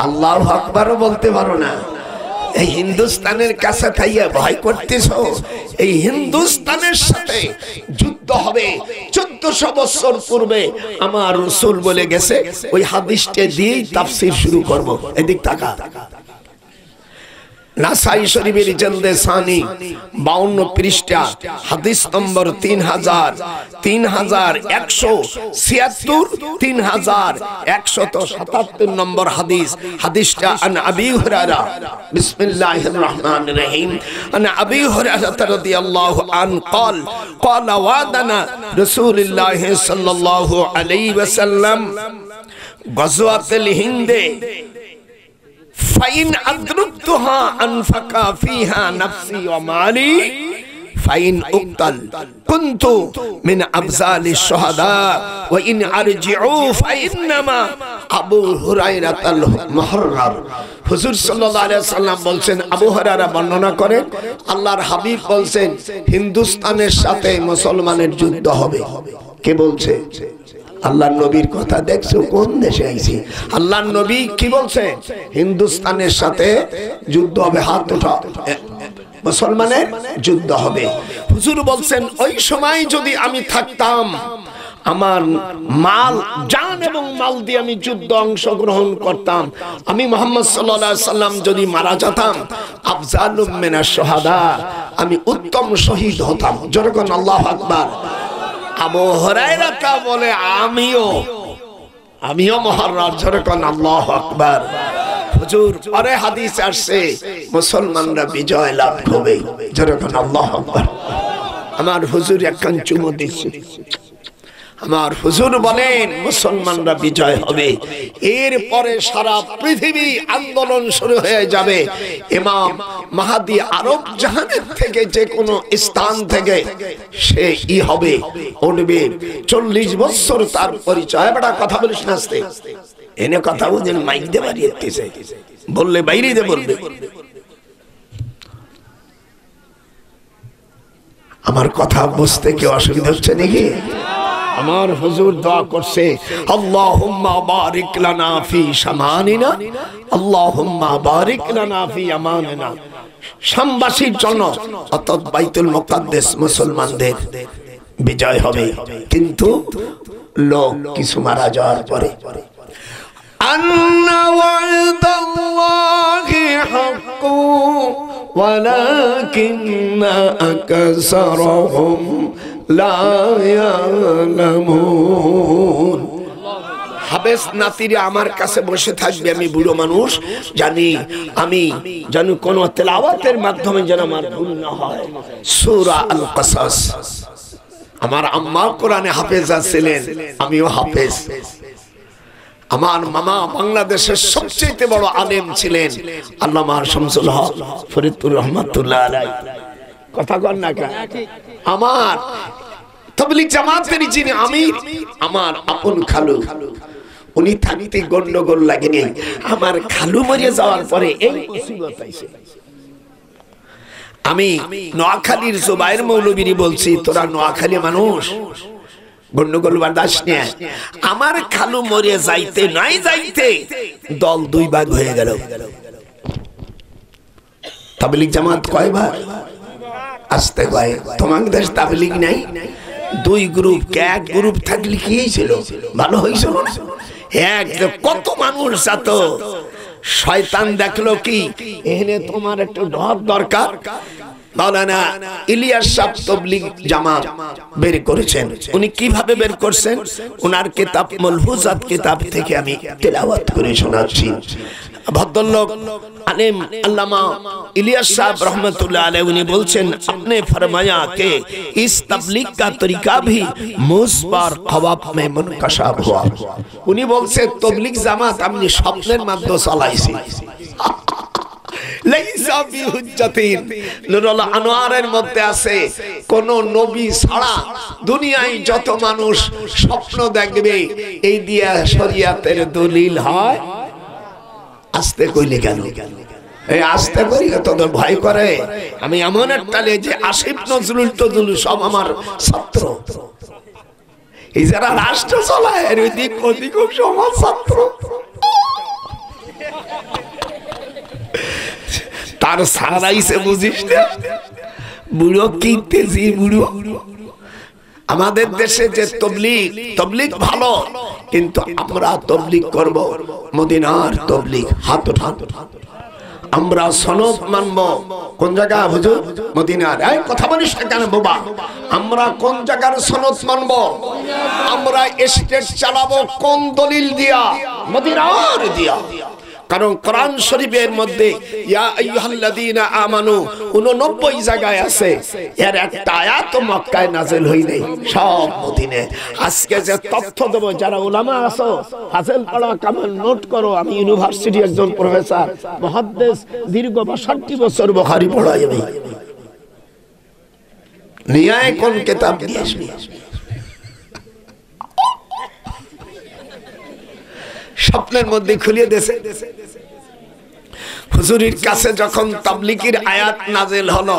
আল্লাহু আকবারও বলতে পারো না। এই হিন্দুস্তানের কাছে থাইয়া ভয় করতেছো? এই হিন্দুস্তানের সাথে যুদ্ধ হবে 1400 বছর পূর্বে আমার রাসূল বলে গেছে। ওই হাদিসটা দিয়েই তাফসীর শুরু করব। এদিক তাকা। নাসাই শরীফের জলদে সানি 52 পৃষ্ঠা হাদিস নম্বর 3176 3177 নম্বর হাদিস। হাদিসটা আন আবি হুরায়রা বিসমিল্লাহির রহমানির রহিম আন আবি হুরায়রা রাদিয়াল্লাহু আন قال قال وعدنا رسول الله صلى الله عليه وسلم غزوة الهند ফাইন আদরুকতুহা আনফাকা ফিহা নাফসি ওয়া মালি ফাইন উকতাল কুনতু মিন আফজালিশ শুহাদা ওয়া ইন আরজিউ ফাইন্নামা আবু হুরায়রাতাল মুহাররার। হুজুর সাল্লাল্লাহু আলাইহি ওয়াসাল্লাম বলছেন, আবু হুরায়রা বর্ণনা করেন, আল্লাহর হাবিব বলছেন হিন্দুস্তানের সাথে মুসলমানের যুদ্ধ হবে। কে বলছে? আল্লাহর নবীর কথা। দেখছো কোন দেশে আইছি? আল্লাহর নবী কি বলছে? হিন্দুস্তানের সাথে যুদ্ধ হবে। হাত ওঠা, মুসলমানের যুদ্ধ হবে। হুজুর বলছেন ওই সময় যদি আমি থাকতাম, আমার মাল জান এবং মাল দিয়ে আমি যুদ্ধ অংশগ্রহণ করতাম। আমি মুহাম্মদ সাল্লাল্লাহু আলাইহি সাল্লাম যদি মারা যেতাম, আফজালুম মিনাশ শুহাদা, আমি উত্তম শহীদ হতাম। জোরে কোন আল্লাহু আকবার। আবু হুরায়রা তা বলে আমিও মুহাররার। জোরে কোন আল্লাহু আকবার। হুজুর পরে হাদিস আসছে মুসলমানরা বিজয় লাভ করবে। জোরে কোন আল্লাহু আকবার। আমার হুজুর একখান চুমো দিচ্ছে। আমার হুজুর বলেন মুসলমানরা বিজয় হবে। এরপরে সারা পৃথিবী আন্দোলন শুরু হয়ে যাবে। ইমাম মাহদি আরব জাহানের থেকে যে কোনো স্থান থেকে সে হবে, উঠবে। 40 বছর তার পরিচয়। বড় কথা বলিস না, আস্তে এনে কথা বুঝেন। মাইক দিয়ে বাড়িয়েছে, বললে বাইরে দিয়ে বলবে। আমার কথা বুঝতে কি অসুবিধা হচ্ছে নাকি? আমার হুজুর দোয়া করছে, আল্লাহুম্মা বারিক লানা ফি শামানিনা, আল্লাহুম্মা বারিক লানা ফি আমানিনা। শামবাসীর জন্য অর্থাৎ বাইতুল মুকাদ্দাস মুসলমানদের বিজয় হবে। কিন্তু লোক কিছু মারা যাওয়ার পরে আন্না ওয়াদাল্লাহি হাক্কু ওয়ালাকিন্না আকসারহুম লা ইয়ালামুন। হাবেস নাতিরে আমার কাছে বসে থাকবে, আমি বুড়ো মানুষ, আমি জানি কোন তেলাওয়াতের মাধ্যমে যেন আমার ভুল না হয়। সূরা আল কাসাস। আমার আম্মা কোরআনে হাফেজা ছিলেন, আমিও হাফেজ। আমার মামা বাংলাদেশের সবচেয়ে বড় আলেম ছিলেন আল্লামা শামসুল হক ফরিদপুর রহমাতুল্লাহ আলাইহি। কথা কন না কেন? আমার তাবলীগ জামাতের যিনি আমির, আমার আপন খালু, উনি থাকতে গন্ডগোল লাগেনি। আমার খালু মরে যাওয়ার পরে এই মুসিবত আইছে। আমি নোয়াখালীর জুবায়ের মৌলবীর বলছি, তোরা নোয়াখালী মানুষ, গন্ডগোল বাদাস নিয়ে। আমার খালু মরে যাইতে নাই যাইতে দল 2 ভাগ হয়ে গেল। তাবলীগ জামাত কয় ভাগ? আসতে কয় তোমার দেশ তাবলীগ নাই, 2 গ্রুপ। এক গ্রুপ থাকলে কি ছিল? ভালো হইছিল না? এক কত মানুষ যত শয়তান দেখলো কি এখানে তোমার একটু ঢপ দরকার। মাওলানা ইলিয়াস সাহেব তাবলীগ জামাত বের করেছেন। উনি কিভাবে বের করছেন? ওনার কিতাব মালফুজাত কিতাব থেকে আমি তেলাওয়াত করে শোনাচ্ছি। भद्रलोक आलिम अल्लामा इलियास साहब रहमतुल्लाह अलैह उन्हें बोलছেন आपने फरमाया कि इस तबलीग का तरीका भी मुझ पर ख्वाब में मुनकशाफ हुआ। उन्हें बोलছে तबलीग জামাত আমি স্বপ্নের মধ্যে চালাইছি। লাইসা বিহুজ্জাতিন নুরুল আনোয়ারের মধ্যে আছে কোন নবী ছাড়া দুনিয়ায় যত মানুষ স্বপ্ন দেখবে এই দিয়া শরীয়তের দলিল হয়। আস্তে কইলে কেন? এই আস্তে করি তোদের ভয় করে? আমি এমন একটা যে আসিফ নজরুল টজরুল সব আমার ছাত্র, এই যারা রাষ্ট্র চালায় এর ওদিক ওদিক সমাজ ছাত্র। তার সারাইছে বুঝিস না, বুড়ো কি তেজি বুড়ো। আমাদের দেশে যে তবলিগ ভালো, কিন্তু আমরা তবলিগ করব মদিনার তবলিগ। হাত ওঠান। আমরা সনদ মানবো কোন জায়গা হুজুর? মদিনার। এই কথা বলিস না কেন বাবা? আমরা কোন জায়গার সনদ মানবো? আমরা স্টেট চালাবো কোন দলিল দিয়া? মদিনার দিয়া। কারণ কোরআন শরীফের মধ্যে ইয়া আইয়ুহাল্লাযীনা আমানু 89 জায়গায় আছে, এর একটা আয়াত মক্কায় নাযিল হই নাই, সব মদিনায়। আজকে যে তথ্য দেব, যারা উলামা আছো ফাজিল পড়া কামাল নোট করো। আমি ইউনিভার্সিটি একজন প্রফেসর, মুহাদ্দিস, দীর্ঘ 62 বছর বুখারী পড়াই। আমি নিয়ে কোন কিতাব নিয়ে আসবি? স্বপ্নের মধ্যে খুলিয়ে দেছে। হুজুরের কাছে যখন তাবলীগের আয়াত নাযিল হলো,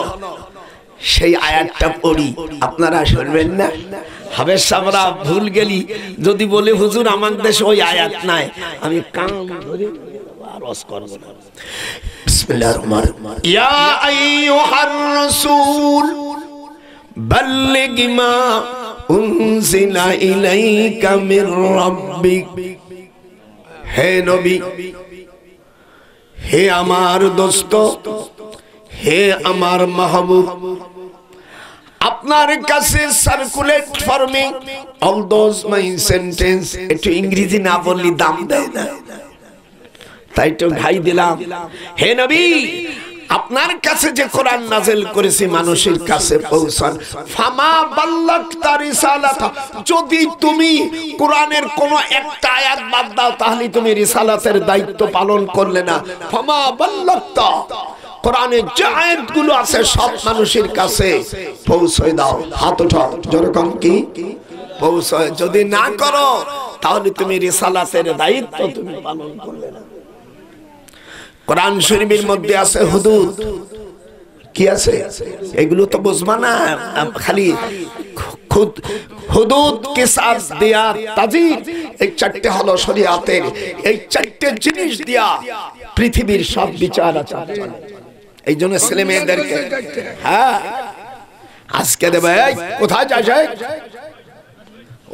সেই আয়াতটা পড়ি, আপনারা শুনবেন না? হাবেশ আমরা ভুল গেলি যদি বলে হুজুর আমার দেশে ওই আয়াত নাই, আমি কান ধরে আরজ করব না। বিসমিল্লাহির রহমানির রহিম। ইয়া আইয়ুহার রাসূল বাল্লিগ মা উনজিলা ইলাইকা মির রাব্বিক। হে নবী, হে আমার দোস্ত, হে আমার মাহবুব, আপনার কাছে circulate for me all those my sentence. একটু ইংরেজি না বললি দাম দেয় না, তাই তো ঘাই দিলাম। হে নবী, আপনার কাছে যে কোরআন নাযিল করেছি মানুষের কাছে পৌঁছান। ফামা বাল্লাগতা রিসালাতা, যদি তুমি কোরআনের কোন একটা আয়াত বাদ দাও তাহলে তুমি রিসালাতের দায়িত্ব পালন করলে না। ফামা বাল্লাগতা, কোরআনের যে আয়াতগুলো আছে সব মানুষের কাছে পৌঁছে দাও। হাত উঠাও, যেরকম কি পৌঁছায়। যদি না করো তাহলে তুমি রিসালাতের দায়িত্ব তুমি পালন করলে না। কোরআন শরীফের মধ্যে আছে হুদুদ। কি আছে? এগুলো তো বুঝবা না, খালি হুদুদ, কিসাস, দিয়াত, তাজির, এই চারটে হলো শরীয়তের। এই চারটে জিনিস দিয়া পৃথিবীর সব বিচার আচার চলে। এই জন্য ছেলে মেয়েদেরকে হ্যাঁ আজকে দেবে, কোথায় যাস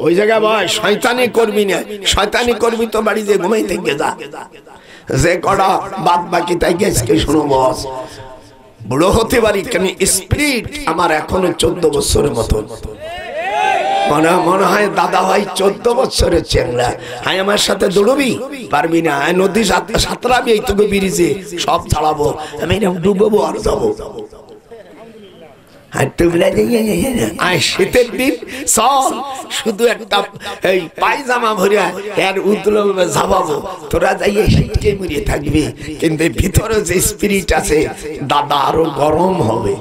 ওই জায়গায় ভাই শয়তানি করবি না। শয়তানি করবি তো বাড়িতে ঘুমাই থেকে যা। যে কড়া বাদ বাকি তাই গেছে শুনো বস, বুড়ো হতে পারি কেন স্পিরিট আমার এখনো 14 বছরের মতো। মনে হয় দাদা ভাই 14 বছরের চেংড়া। হ্যাঁ আমার সাথে দৌড়বি? পারবি না। নদী সাঁতরাবি, এই তোকে ব্রিজে সব ছাড়াবো, আমি ডুববো আর যাবো। শীতের দিন চল, শুধু একটা এই পায়জামা ভরিয়া এর উতলো ঝাপাবো, তোরা যাইয়ে শীতকে মরিয়ে থাকবি, কিন্তু ভিতরে যে স্পিরিট আছে দাদা আরো গরম হবে।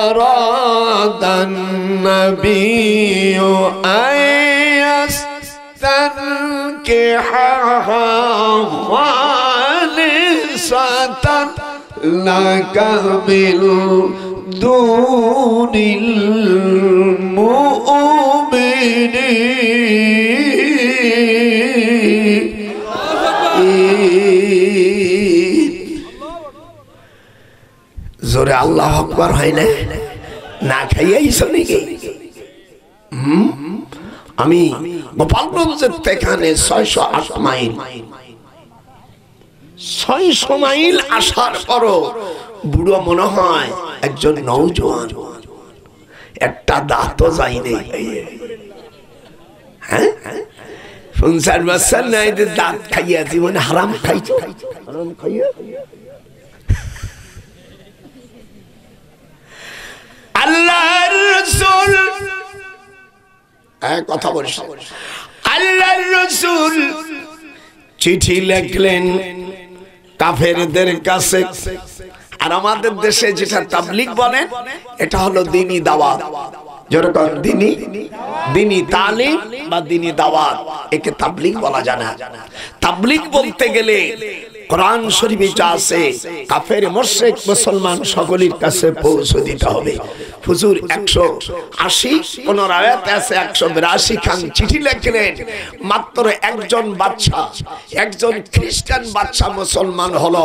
أراد النبي أن يستنكحها خالصة لك من دون المؤمنين. জোরে আল্লাহু আকবার হয় না? না খাইয়াই চলে গে। আমি গোপালগঞ্জের থেকে 608 মাইল, 600 মাইল আসার পরও বুড়ো মনে হয় একজন নওজোয়ান। একটা দাঁতও যায়নি। হ্যাঁ 50 বছর নাই দাঁত খাইয়া জীবনে হারাম খাইছো। হারাম খাইয়া আল্লাহর রাসূল কথা বলিস। আল্লাহর রাসূল চিঠি লিখলেন কাফেরদের কাছে। আর আমাদের দেশে যেটা তাবলীগ বলেন, এটা হলো দ্বীনি দাওয়াত। যেরকম দ্বীনি তালিম বা দ্বীনি দাওয়াত, একে তাবলীগ বলা যায় না। তাবলীগ বলতে গেলে কোরআন শরীফে যা আছে কাফের মুশরিক মুসলমান সকলের কাছে পৌঁছে দিতে হবে। হুজুর 180 15 আয়াতে আছে 182 খান চিঠি লিখলেন। মাত্র একজন বাদশা, একজন খ্রিস্টান বাদশা মুসলমান হলো,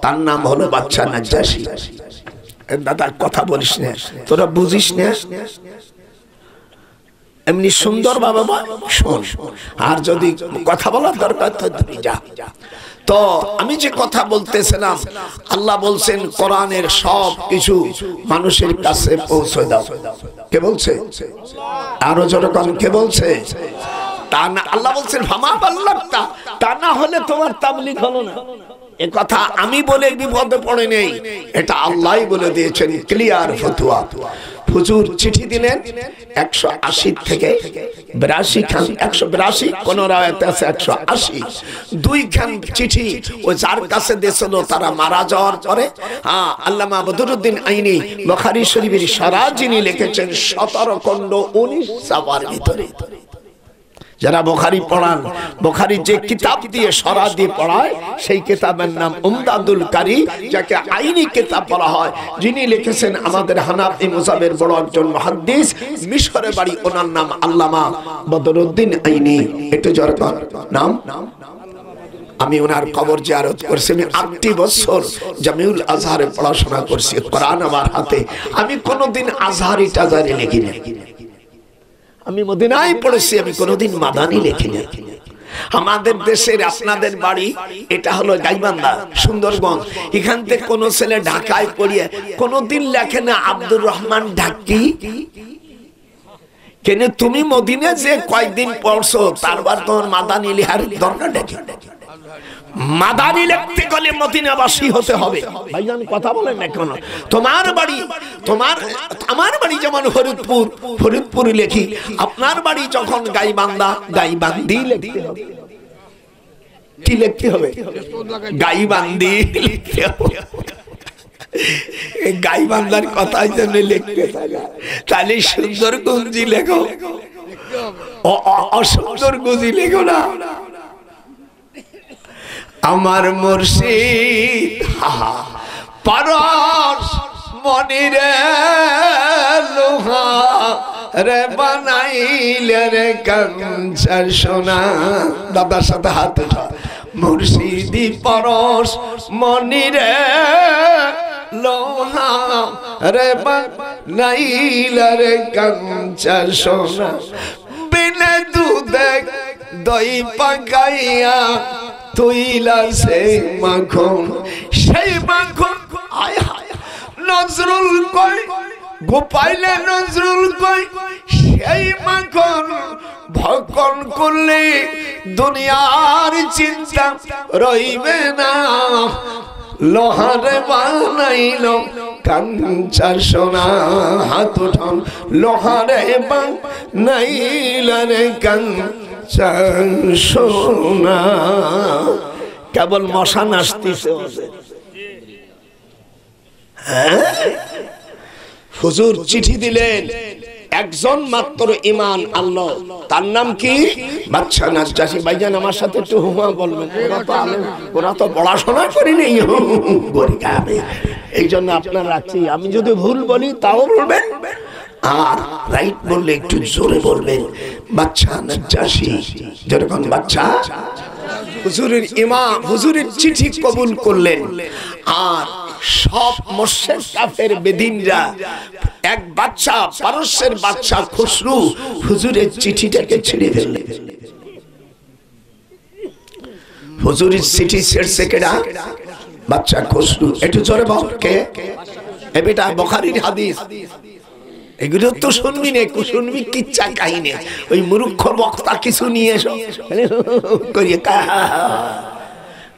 তার নাম হলো বাদশা নাজ্জাশী। দাদা কথা বলিস না, তোরা বুঝিস না, এমনি সুন্দর বাবা শোন, আর যদি কথা বলার দরকার তো তুমি যা। তো আমি যে কথা বলতেছিলাম, আল্লাহ বলছেন কোরআনের সব কিছু মানুষের কাছে পৌঁছে দাও। কে বলছে? আরো যখন কে বলছে? তা না, আল্লাহ বলছেন ফামা বাল্লাগতা, তা না হলে তোমার তাবলীগ হলো না। এ কথা আমি বলে বিপদে পড়ে নেই, এটা আল্লাহই বলে দিয়েছেন, ক্লিয়ার ফতোয়া। হুজুর চিঠি দিলেন 180 থেকে 82 খান, 182 কোন রায়াতে আছে 180, 2 খান চিঠি ও যার কাছে দিয়েছিল তারা মারা যাওয়ার পরে আল্লামা বদরুদ্দিন আইনি বুখারী শরীফের শরহ যিনি লিখেছেন 17 খণ্ড 19 সাফার ভিতরে। যারা বুখারী পড়ান, বুখারী যে কিতাব দিয়ে শরহ দিয়ে পড়ায় সেই কিতাবের নাম উমদাতুল কারি, যাকে আইনি কিতাব বলা হয়, যিনি লিখেছেন আমাদের হানাফি মাযহাবের বড় একজন মুহাদ্দিস, মিশরে বাড়ি, ওনার নাম আল্লামা বদরুদ্দিন আইনি। একটু জোরে নাম। আমি ওনার কবর জিয়ারত করছি। আমি 8 বছর জামিউল আজহারে পড়াশোনা করছি, কোরআন আমার হাতে। আমি কোনোদিন আজহারি টাজারি লিখি না, আমি মদিনায় পড়েছি, আমি কোনোদিন মাদানি লিখি না। আমাদের দেশের আপনাদের বাড়ি এটা হলো গাইবান্ধা, সুন্দরগঞ্জ। এখান থেকে কোন ছেলে ঢাকায় পড়িয়ে কোনোদিন লেখে না আব্দুর রহমান ঢাকি। কেন তুমি মদিনা যে কয়েকদিন পড়ছো তারপর তোমার মাদানি লিখার দরকার নেই। মাদানি লিখতে গেলে মদিনাবাসী হতে হবে। ভাইজান কথা বলেন না কেন? তোমার বাড়ি, আমার বাড়ি যেমন ফরিদপুর, ফরিদপুরি লেখি। আপনার বাড়ি যখন গাইবান্ধা, গাইবান্ধি লিখতে হবে। কি লিখতে হবে? গাইবান্ধি লিখতে হবে। গাইবান্ধার কথাই যেন লিখতে থাকে, তাহলে সুন্দর গুঞ্জি লেখো, অসুন্দর গুঞ্জি লেখো না। আমার মুর্শিদ পরশ মনিরে লোহা রে বানাইলে রে কাঞ্চন সোনা। দাদার সাথে হাত উঠা। মুর্শিদি পরশ মনিরে লোহা রে বানাইলে রে কাঞ্চন সোনা। বিনে দুধে দই পাকাইয়া তুইলা সেই মাখন, সেই মাখন আয় হায় নজরুল কই গোপাইলে নজরুল কই, সেই মাখন ভক্ষণ করলে দুনিয়ার চিন্তা রইবে না। লোহারে বানাইল কাঞ্চন সোনা। হাত উঠান। লোহারে বানাইল রে কাঞ্চন সোনা। কেবল মশা নাচতেছে। হুজুর চিঠি দিলেন, একজন মাত্র ঈমান আনলো, তার নাম কি? বাদশা নাজ্জাশী। ভাইজান আমার সাথে একটু হুমা বলবেন, ওরা তো পড়াশোনা করিনি, এই জন্য আপনার রাখছি। আমি যদি ভুল বলি তাও বলবেন, আর রাইট বললে একটু জোরে বলবেন। বাদশা নাজ্জাশী, যেরকম বাদশা হুজুরের ইমাম, হুজুরের চিঠি কবুল করলেন। আর সব মুশরিক কাফের বেদিনরা, এক বাদশা, পারস্যের বাদশা খসরু হুজুরের চিঠিটাকে ছিঁড়ে ফেললেন। হুজুরের চিঠি ছেড়ছে কেডা? বাদশা খসরু। একটু জোরে বল কে? এ বেটা বুখারীর হাদিস, এগুলো তো শুনবি না, শুনবি কিচ্ছা কাহিনী। ওই মূর্খ বক্তা কিছু নিয়ে এসো করিয়ে,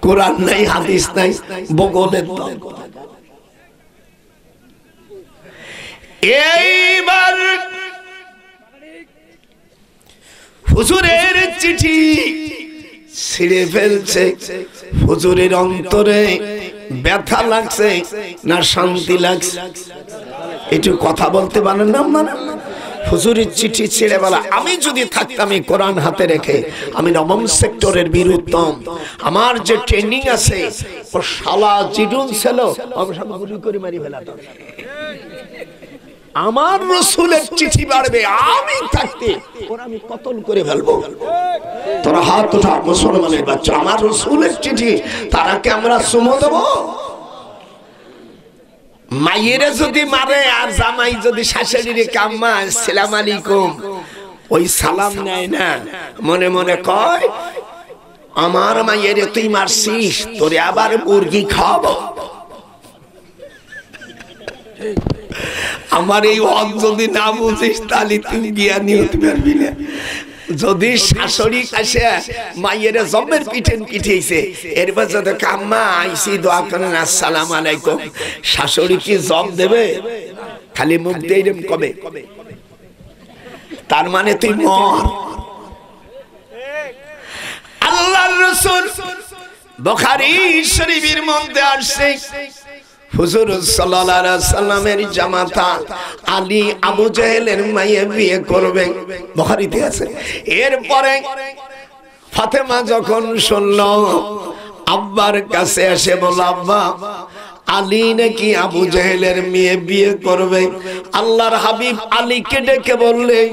কোরআন নাই, হাদিস নাই, বগলের দল। এইবার হুজুরের চিঠি ছিঁড়ে ফেলছে। হুজুরের অন্তরে ব্যথা লাগছে না শান্তি লাগছে? একটু কথা বলতে পারেন না? হুজুরের চিঠি ছেড়ে বলা, আমি যদি থাকতাম এই কোরআন হাতে রেখে, আমি নবম সেক্টরের বীরুত্তম, আমার যে ট্রেনিং আছে ও শালা জিডুন ছিল আমি সব গুলি করে মারি ফেলাতাম। আমার রসুলের চিঠি বাড়বে, আমি থাকতে ওরা আমি কতল করে ফেলবো। তোরা হাত উঠা মুসলমানের বাচ্চা, আমার রসুলের চিঠি তারাকে আমরা চুমো দেবো? মায়েরা যদি মারে আর জামাই যদি শাশুড়ির কাম্মা আসসালামু আলাইকুম ওই সালাম নেয় না, মনে মনে কয় আমার মায়েরে তুই মারছিস, তোরে আবার মুরগি খাওয়াবো। আমার এই হক যদি না বুঝিস তাহলে তুই জ্ঞানী হতে পারবি না। যদি শাশুড়ি কাছে মায়ের জমের পিঠেন পিঠেছে, এরপর যদি কাম্মা আইসি দোয়া করেন আসসালামু আলাইকুম, শাশুড়ি কি জব দেবে? খালি মুখ দিয়ে এরকম কবে, তার মানে তুই মর। আল্লাহর রাসূল বুখারী শরীফের মধ্যে আসছে, হুজুর সাল্লাল্লাহু আলাইহি সাল্লামের জামাতা আলী আবু জাহেলের মায়ে বিয়ে করবে, বুখারীতে আছে। এরপরে ফাতেমা যখন শুনল, আব্বার কাছে এসে বলল, আব্বা আলী নাকি আবু জাহেলের মেয়ে বিয়ে করবে। আল্লাহর হাবিব আলীকে ডেকে বললেন,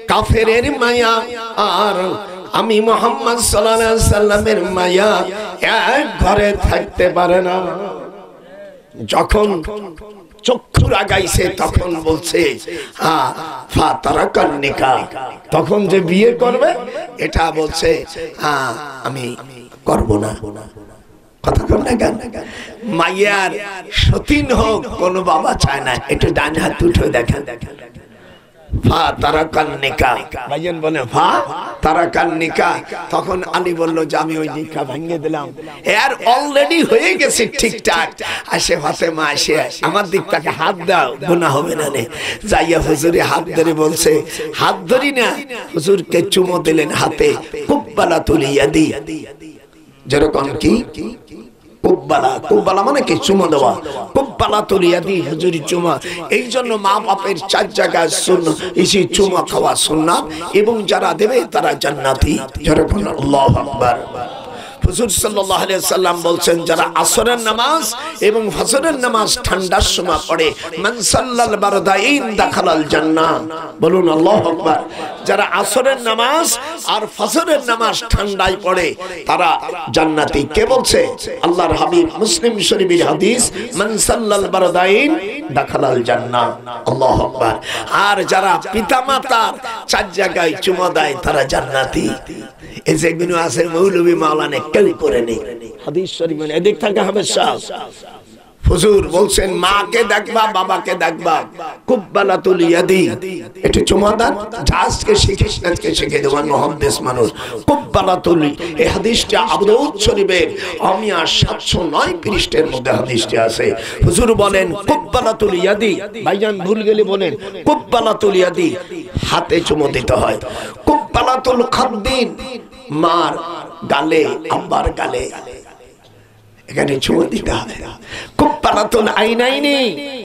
কাফেরের মায়া আর আমি মুহাম্মদ সাল্লাল্লাহু আলাইহি সাল্লামের মায়া এক ঘরে থাকতে পারে না। যখন চক্ষু লাগাইছে তখন বলছে ফাতারাকান নিকাহ, তখন যে বিয়ে করবে এটা বলছে আমি করব না। কথা বল না কেন? মাইয়ার সতীন হোক কোনো বাবা চায় না। একটু ডান হাত উঠে দেখেন, ফাতারাকান নিকাহ। ভাইজান বলে ফাতারাকান নিকাহ। তখন আলী বলল যে আমি ওই নিকাহ ভেঙে দিলাম, এর অলরেডি হয়ে গেছে ঠিকঠাক। আসে ফাতেমা আসে আমার দিক থেকে হাত দাও, গুনাহ হবে না রে। যাইয়া হুজুরে হাত ধরে বলছে, হাত ধরি না, হুজুরকে চুমো দিলেন হাতে। কুব্বালাতুল ইয়াদি, যেরকম কি কুব্বালা, কুব্বালা মানে কি চুমো দেওয়া, কুব্বালাতুল ইয়াদি হুজুরি চুমা। এই জন্য মা বাপের 4 জায়গায় সুন্নাত, এসে চুমা খাওয়া সুন্নাত, এবং যারা দেবে তারা জান্নাতি। যেরকম আল্লাহু আকবার। হুজুর সাল্লাল্লাহু আলাইহি সাল্লাম বলছেন, যারা আসরের নামাজ এবং ফজরের নামাজ ঠান্ডার সময় পড়ে, মান সাল্লাল বারদাইন দাখালাল জান্নাহ। বলুন আল্লাহু আকবার। যারা আসরের নামাজ আর ফজরের নামাজ ঠান্ডায় পড়ে তারা জান্নাতি। কে বলছে? আল্লাহর হাবিব। মুসলিম শরীফের হাদিস, মান সাল্লাল বারদাইন দাখালাল জান্নাহ। আল্লাহু আকবার। আর যারা পিতামাতার 4 জায়গায় চুমা দেয় তারা জান্নাতি। এই যেগুলো আছে মৌলভী মাওলানা কেউ করে নেই। হাদিস শরীফ মানে এদিক থেকে হবে সব। হুজুর বলছেন, মাকে দেখবা বাবাকে দেখবা, কুব্বালাতুল ইয়াদি, এটা চুমা দান। আজকে শিখিস না, আজকে শিখে দেওয়ার মুহাদ্দিস মানুষ। কুব্বালাতুল, এই হাদিসটা আবু দাউদ শরীফের 709 পৃষ্ঠার মধ্যে হাদিসটি আছে। হুজুর বলেন কুব্বালাতুল ইয়াদি, ভাইজান ভুল গেলে বলেন কুব্বালাতুল ইয়াদি, হাতে চুমো দিতে হয়। কুব্বালাতুল খাদ্দিন, মার গালে আব্বার গালে, এখানে চুমো দিতে হবে। কুব্বালাতুল আইনাইনি,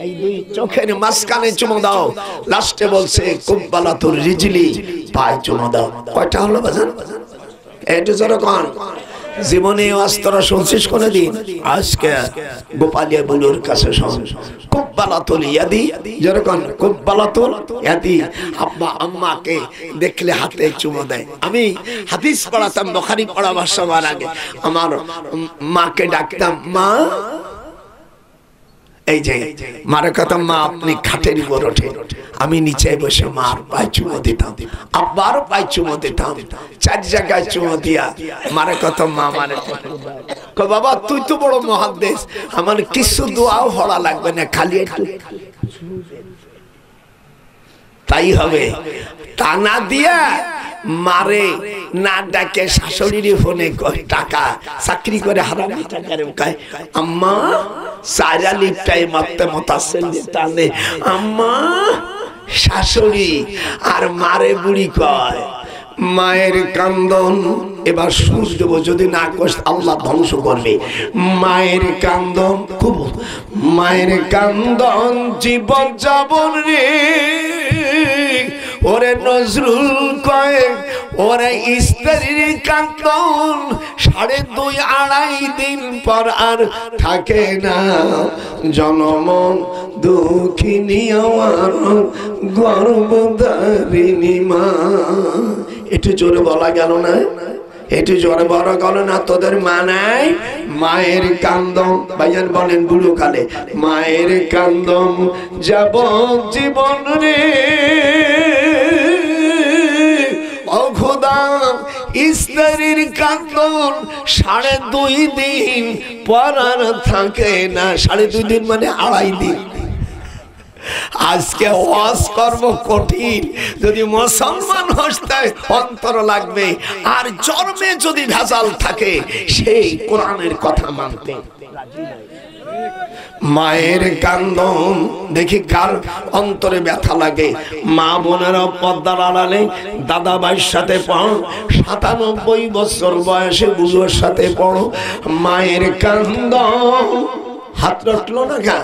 এই দুই চোখের মাঝখানে চুমো দাও। লাস্টে বলছে কুব্বালাতুল রিজলি, পায়ে চুমো দাও। কয়টা হলো বাজান? এটা যেরকম জীবনে অস্ত্র শুনছিস কোনদিন? আজকে গোপালিয়া বুলুর কাছে শুন। কুব্বালাতুল ইয়াদি, যেরকম কুব্বালাতুল ইয়াদি, আব্বা আম্মাকে দেখলে হাতে চুমো দেয়। আমি হাদিস পড়াতাম বুখারী পড়াবার সময় আগে, আমার মাকে ডাকতাম মা। এই যে মার কথা, মা আপনি খাটের উপর ওঠে, আমি নিচে বসে মার পায়ে চুমো দিতাম, আব্বার পায়ে চুমো দিতাম। 4 জায়গায় চুমো দিয়া মার কথা, মা মানে বাবা তুই তো বড় মুহাদ্দিস, আমার কিছু দোয়াও হড়া লাগবে না, খালি একটু তাই হবে। তা না দিয়া মারে না ডাকে শাশুড়ির ফোনে টাকা চাকরি করে হারামি টাকা রেখায়, আম্মা সারা লিপটাই মারতে মতাসেল টানে, আম্মা শাশুড়ি আর মারে বুড়ি কয়। মায়ের কান্দন, এবার সুর দেব, যদি না কষ্ট আল্লাহ ধ্বংস করবে। মায়ের কান্দন, খুব মায়ের কান্দন জীবন যাবন রে, ওরে নজরুল কয় ওরে স্ত্রীর কান্দন 2.5 আড়াই দিন পর আর থাকে না, জনম দুঃখিনী আমার গর্ভধারিণী মা। একটু জোরে বলা গেল না, একটু জোরে বলা গেল না? তোদের মা নাই? মায়ের কান্দন ভাইজান বলেন বুড়ো কালে, মায়ের কান্দন যাব জীবন রে ও খোদা, স্ত্রীর কান্দন 2.5 দিন পর আর থাকে না। 2.5 দিন মানে 2.5 দিন। আজকে ওয়াজ করব কঠিন, যদি মুসলমান হতে অন্তর লাগবে, আর জন্মে যদি ভেজাল থাকে সেই কোরআনের কথা মানতে রাজি নাই। মায়ের কান্দন দেখি কার অন্তরে ব্যথা লাগে। মা বোনেরা পর্দার আড়ালে দাদা ভাইয়ের সাথে পড়ো, 97 বছর বয়সে বুড়োর সাথে পড়ো। মায়ের কান্দন, হাত রাখলো না গা,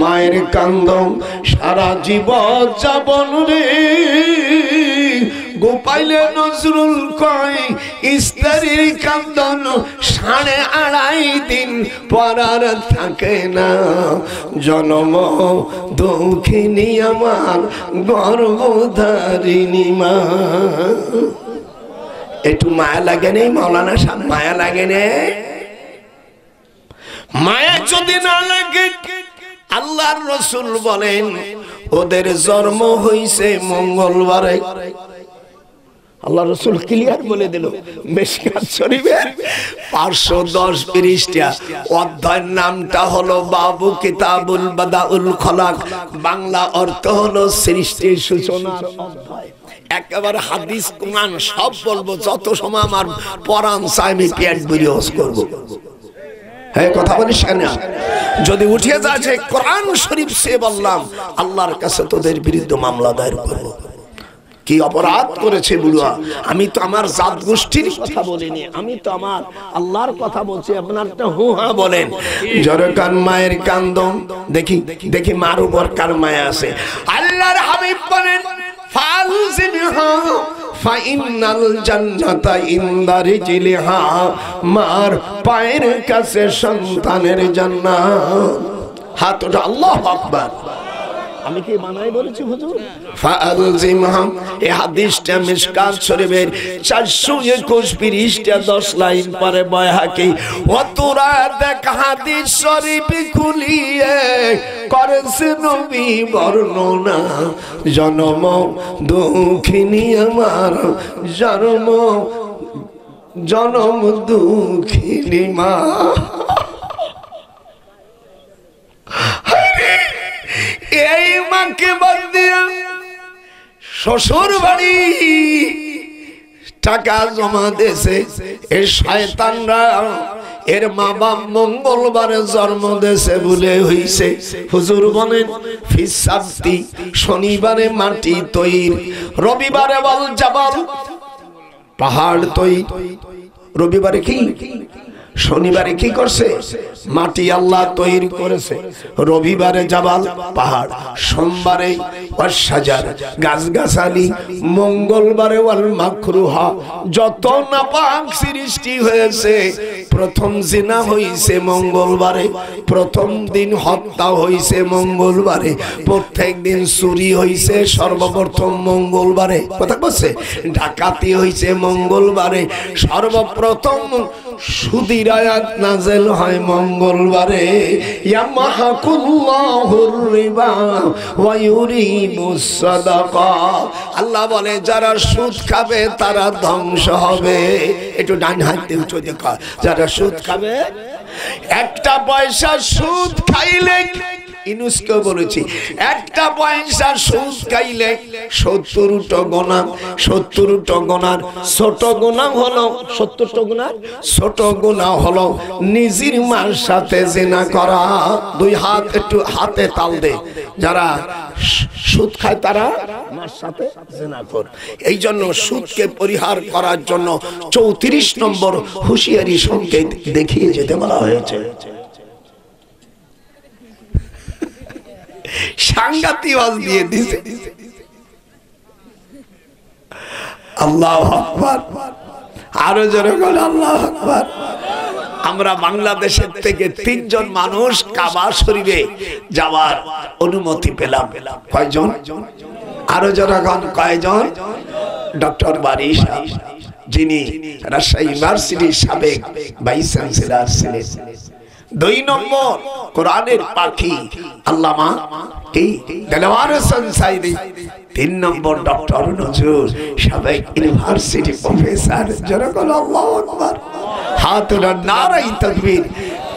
মায়ের কান্দন সারা জীবন যাবন রে গোপাইলে নজরুল কয় স্ত্রীর কান্দন 2.5 দিন পর আর থাকে না, জনম দুঃখিনী আমার গর্ভধারিণী মা। একটু মায়া লাগে নেই মৌলানা সাহেব? মায়া লাগে নেই? মায়া যদি না লাগে, আল্লাহর রাসূল বলেন ওদের জন্ম হইছে মঙ্গলবারে। আল্লাহ রাসূল ক্লিয়ার বলে দিল। মিশকাত শরীফের 510 পৃষ্ঠা, অধ্যায়ের নামটা হলো বাবু কিতাবুল বাদাউল খলাক, বাংলা অর্থ হলো সৃষ্টির সূচনার অধ্যায়। একেবারে হাদিস কোরআন সব বলবো, যত সময় আমার পরাণ চাই আমি পেট ভরে ওয়াজ করব। হ্যাঁ, কথা বলিস কেন? যদি উঠে যাচ্ছে কোরআন শরীফ সে বললাম, আল্লাহর কাছে তোদের বিরুদ্ধে মামলা দায়ের করব। কি অপরাধ করেছে বুড়া? আমি তো আমার জাত গোষ্ঠীর কথা বলিনি, আমি তো আমার আল্লাহর কথা বলছি। আপনারটা হু হা বলেন। জরকান মায়ের কান্দন দেখি দেখি মার উপর কার মায়া আছে। আল্লাহর হাবিব বলেন ফালজিনহা ফাইনাল জান্নাতা ইনদা রিজলিহা, মার পায়ের কাছে সন্তানের জান্নাত। হাত ওঠা, আল্লাহু আকবার। আমি কি বানাই বলেছি হুজুর? ফালজিমহা, এই হাদিসটা মিশকাত শরীফের 421 পৃষ্ঠা 10 লাইন পরে বাইহাকি। ও তোরা দেখ হাদিস শরীফ খুলিয়ে করেছে নবী বর্ণনা, জনম দুঃখিনী আমার জনম দুঃখিনী মা। এই মাকে বাদ দিয়া শ্বশুর বাড়ি টাকা জমা দিয়েছে এই শয়তানরা, এর মা বাপ মঙ্গলবারে জন্ম দিয়েছে বলে হইছে। হুজুর বলেন ফিসাবতি, শনিবারে মাটি তৈরি, রবিবারে বল জাবাল পাহাড় তৈরি। রবিবারে কি, শনিবারে কি করছে? মাটি আল্লাহ তৈরি করেছে। রবিবারে জাবাল পাহাড়, সোমবারে ওয়াশজার গাছগাছালি, মঙ্গলবারে ওয়াল মাকরুহা যত নাপাক সৃষ্টি হয়েছে। প্রথম জিনা হইছে মঙ্গলবারে, প্রথম দিন হত্যা হইছে মঙ্গলবারে, প্রত্যেক দিন চুরি হইছে সর্বপ্রথম মঙ্গলবারে। কথা বলছে ডাকাতি হইছে মঙ্গলবারে, সর্বপ্রথম সুদের আয়াত নাযিল হয় মঙ্গলবারে। ইয়ামাহাকুল্লাহুর রিবা ওয়া ইউরিবুস সাদাকা, আল্লাহ বলে যারা সুদ খাবে তারা ধ্বংস হবে। একটু ডান হাত দিয়ে উঁচু দেখা, যারা সুদ খাবে, একটা পয়সা সুদ খাইলে, ইনুসকে বলেছি একটা পয়সা সুদ খাইলে 70টা গুনাহ, 70টা গুনার ছোট গুনাহ হলো 70টা গুনাহ ছোট গুনাহ হলো নিজের মার সাথে জিনা করা। দুই হাত একটু হাতে তাল দে, যারা সুদ খায় তারা মার সাথে জিনা করে। এই জন্য সুদকে পরিহার করার জন্য 34 নম্বর হুঁশিয়ারি সংকেত দেখিয়ে যেতে বলা হয়েছে। সাংঘাতিক ওয়াজ দিয়ে দিছে। আল্লাহু আকবার, আরো জোরে বল আল্লাহু আকবার। আমরা বাংলাদেশের থেকে 3 জন মানুষ কাবা শরীফে যাওয়ার অনুমতি পেলাম। কয়জন? আরো জোরে বল কয়জন? ডক্টর বারী সাহেব, যিনি রাজশাহী ইউনিভার্সিটির সাবেক ভাইস চ্যান্সেলর ছিলেন। 2 নম্বর কোরআনের পাখি আল্লামা কি দেলোয়ার হোসেন সাইদি। 3 নম্বর ডক্টর নজরুল, সাবেক ইউনিভার্সিটি প্রফেসর। জোরে বল আল্লাহু আকবার। হাত উঠান, নারায়ে তাকবীর।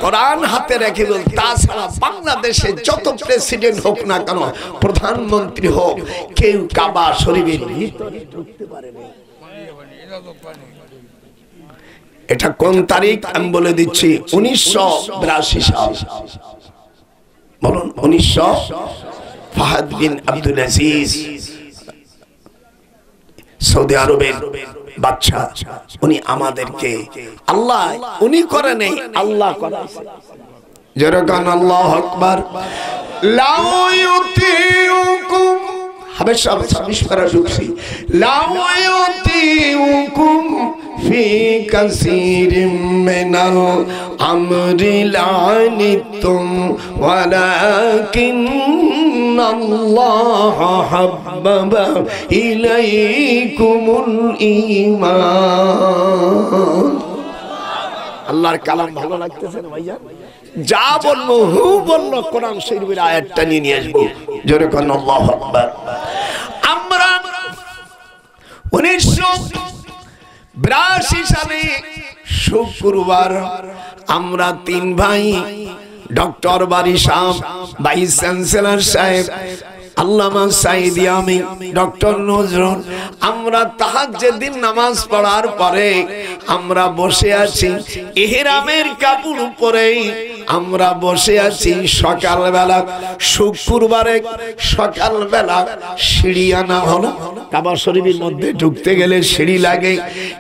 কোরআন হাতে রেখে বল, তাছাড়া বাংলাদেশে যত প্রেসিডেন্ট হোক না কেন, প্রধানমন্ত্রী হোক, কেউ কাবা শরীফের ভিতরে ঢুকতে পারে না। এটা কোন তারিখ আমি বলে দিচ্ছি, 1982 সাল। বলুন 1900। ফাহাদ বিন আব্দুল আজিজ, সৌদি আরবের বাদশা, উনি আমাদেরকে, আল্লাহ উনি করে নেই, আল্লাহ করাইছে। যেরকম আল্লাহু আকবার। লাউ ইউতিউকুম, হবে সব 26 পারা ঢুকছি। লাউ ইউতিউকুম ফি কাসীরিম মিনাল আমরি লানিতুম ওয়ালাকিন্নাল্লাহ হাব্বাবা ইলাইকুমুল ঈমান। আল্লাহর কালাম ভালো লাগতেছে না ভাইজান? যা বলবো হু বললো, কোরআন শরীফের আয়াতটা নিয়ে আসবো। জোরে কোন আল্লাহু আকবার। আমরা 1982 সালে শুক্রবার আমরা 3 ভাই, ডক্টর বারী সাহেব, ভাইস চ্যান্সেলর সাহেব, আল্লামা সাইদি, আমি, ডক্টর নজরুল, আমরা তাহাজ্জুদের নামাজ পড়ার পরে আমরা বসে আছি ইহরামের কাপড় পরে, আমরা বসে আছি সকালবেলা, শুক্রবারে সকালবেলা সিঁড়ি আনা হলো। কাবা শরীফের মধ্যে ঢুকতে গেলে সিঁড়ি লাগে,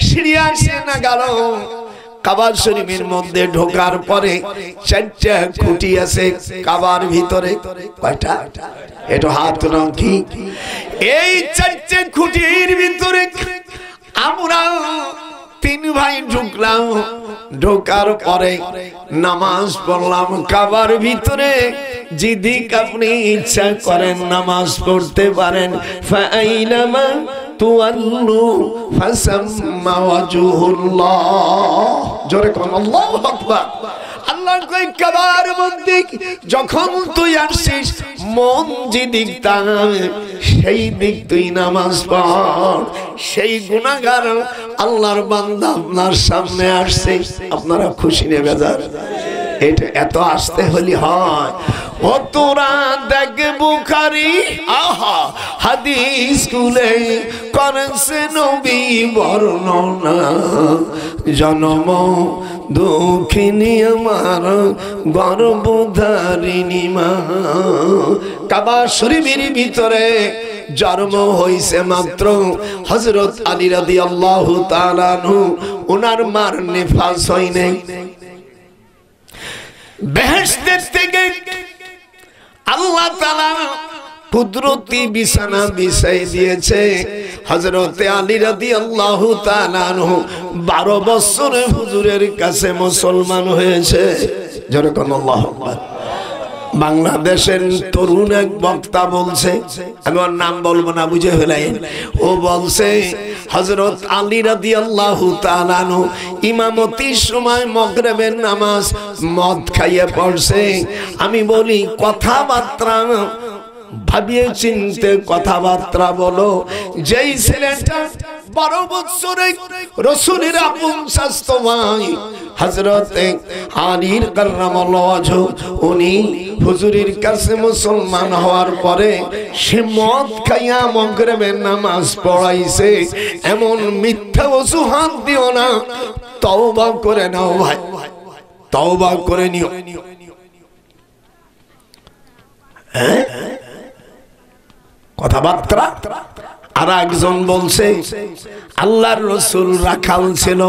সিঁড়ি আসে না গেল। কাবা শরীফের মধ্যে ঢোকার পরে 4টা খুঁটি আছে কাবার ভিতরে। কয়টা? এটা হাত রাখি। এই 4টে খুঁটির ভিতরে আমরা 3 ভাই ঢুকলাম। ঢোকার পরে নামাজ পড়লাম কাবার ভিতরে। যেদিকে আপনি ইচ্ছা করেন নামাজ পড়তে পারেন। ফাআইনামা তুআল্লু ফাসাম্মা ওয়াজহুল্লাহ। জোরে কোন আল্লাহু আকবার। আল্লাহ কই কাবার মধ্যে যখন তুই আসছিস, মন যেদিক তাকাবে সেই দিক তুই নামাজ পড়। সেই গুনাহগার আল্লাহর বান্দা আপনার সামনে আসছে, আপনারা খুশি নে বেজার? এটা এত আসতে হলি হয়। ও তোরা দেখ বুখারী আহা হাদিস স্কুলে করেছে নবী বর্ণনা, জন্ম দুঃখিনী আমার গর্ভধারিণী মা। কাবা শরীফের ভিতরে জন্ম হইছে মাত্র হযরত আলী রাদিয়াল্লাহু তাআলা আনহু, ওনার মার নিফাস হয় নাই। বেহেশতের থেকে আল্লাহ তাআলা কুদরতি বিছানা বিছাই দিয়েছে। হযরত আলী রাদিয়াল্লাহু তাআলা আনহু 12 বছরে হুজুরের কাছে মুসলমান হয়েছে। যেরকম আল্লাহু আকবার। বাংলাদেশের তরুণ এক বক্তা বলছে, আমি ওর নাম বলবো না, বুঝে ফেলেন। ও বলছে হযরত আলী রাদিয়াল্লাহু তাআলা আনহু ইমামতির সময় মাগরিবের নামাজ মদ খাইয়ে পড়ছে। আমি বলি কথাবার্তা ভাবিয়ে চিনতে কথাবার্তা বলো। যেই ছেলেটা 12 বছরে রাসূলের আপন শাস্তো ভাই হযরত আলীর কাররামাল্লাহু ওয়াজহু, উনি হুজুরের কাছে মুসলমান হওয়ার পরে সে মদ খাইয়া মাগরিবের নামাজ পড়াইছে, এমন মিথ্যা অজুহাত দিও না। তওবা করে নাও ভাই, তওবা করে নিও। হ্যাঁ, কথাবার্তা। আর একজন বলছে আল্লাহর রাসূল রাখাল ছিল।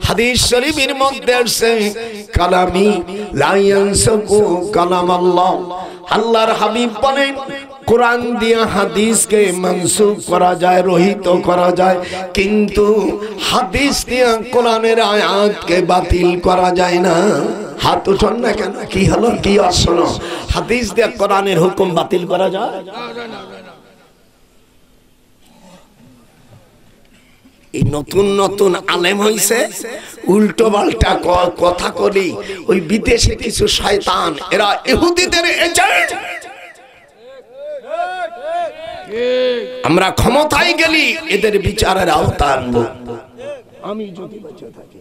হাদিস শরীফের মধ্যে আছে কালামি লা ইয়ানসাকু কালাম আল্লাহ। আল্লাহর হাবিব বলেন কোরআন দিয়ে হাদিসকে মানসুখ করা যায়, রহিত করা যায়, কিন্তু হাদিস দিয়ে কোরআনের আয়াতকে বাতিল করা যায় না। হাত উঠান না কেন? কি হলো? কি আসল? হাদিস দিয়ে কোরআনের হুকুম বাতিল করা যায়? এই নতুন নতুন আলেম হইছে, উল্টো পাল্টা কথা করি। ওই বিদেশে কিছু শয়তান, এরা ইহুদিদের এজেন্ট। আমরা ক্ষমতায় গেলি এদের বিচারের আওতা আনবো। আমি যদি বেঁচে থাকি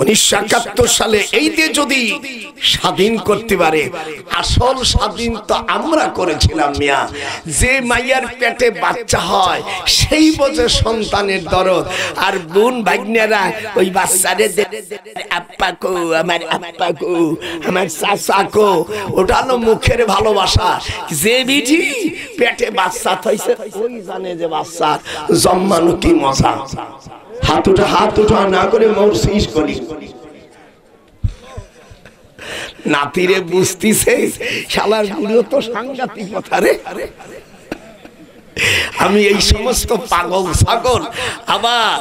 1971 সালে এই দিয়ে যদি স্বাধীন করতে পারে, আসল স্বাধীন তো আমরা করেছিলাম মিয়া। যে মাইয়ার পেটে বাচ্চা হয় সেই বোঝে সন্তানের দরদ, আর বোন ভাগ্নেরা ওই বাচ্চারে আপ্পাকো, আমার আপ্পাকো, আমার চাচাকো, ওটা হলো মুখের ভালোবাসা। যে বিধি পেটে বাচ্চা থাইছে ওই জানে যে বাচ্চার জন্মানো কি মজা। হাত উঠা না করে মোর শেষ করি। নাতিরে বুঝতিছে শালার বুড়ো তো সাংঘাতিক কথা রে। আমি এই সমস্ত পাগল ছাগল আবার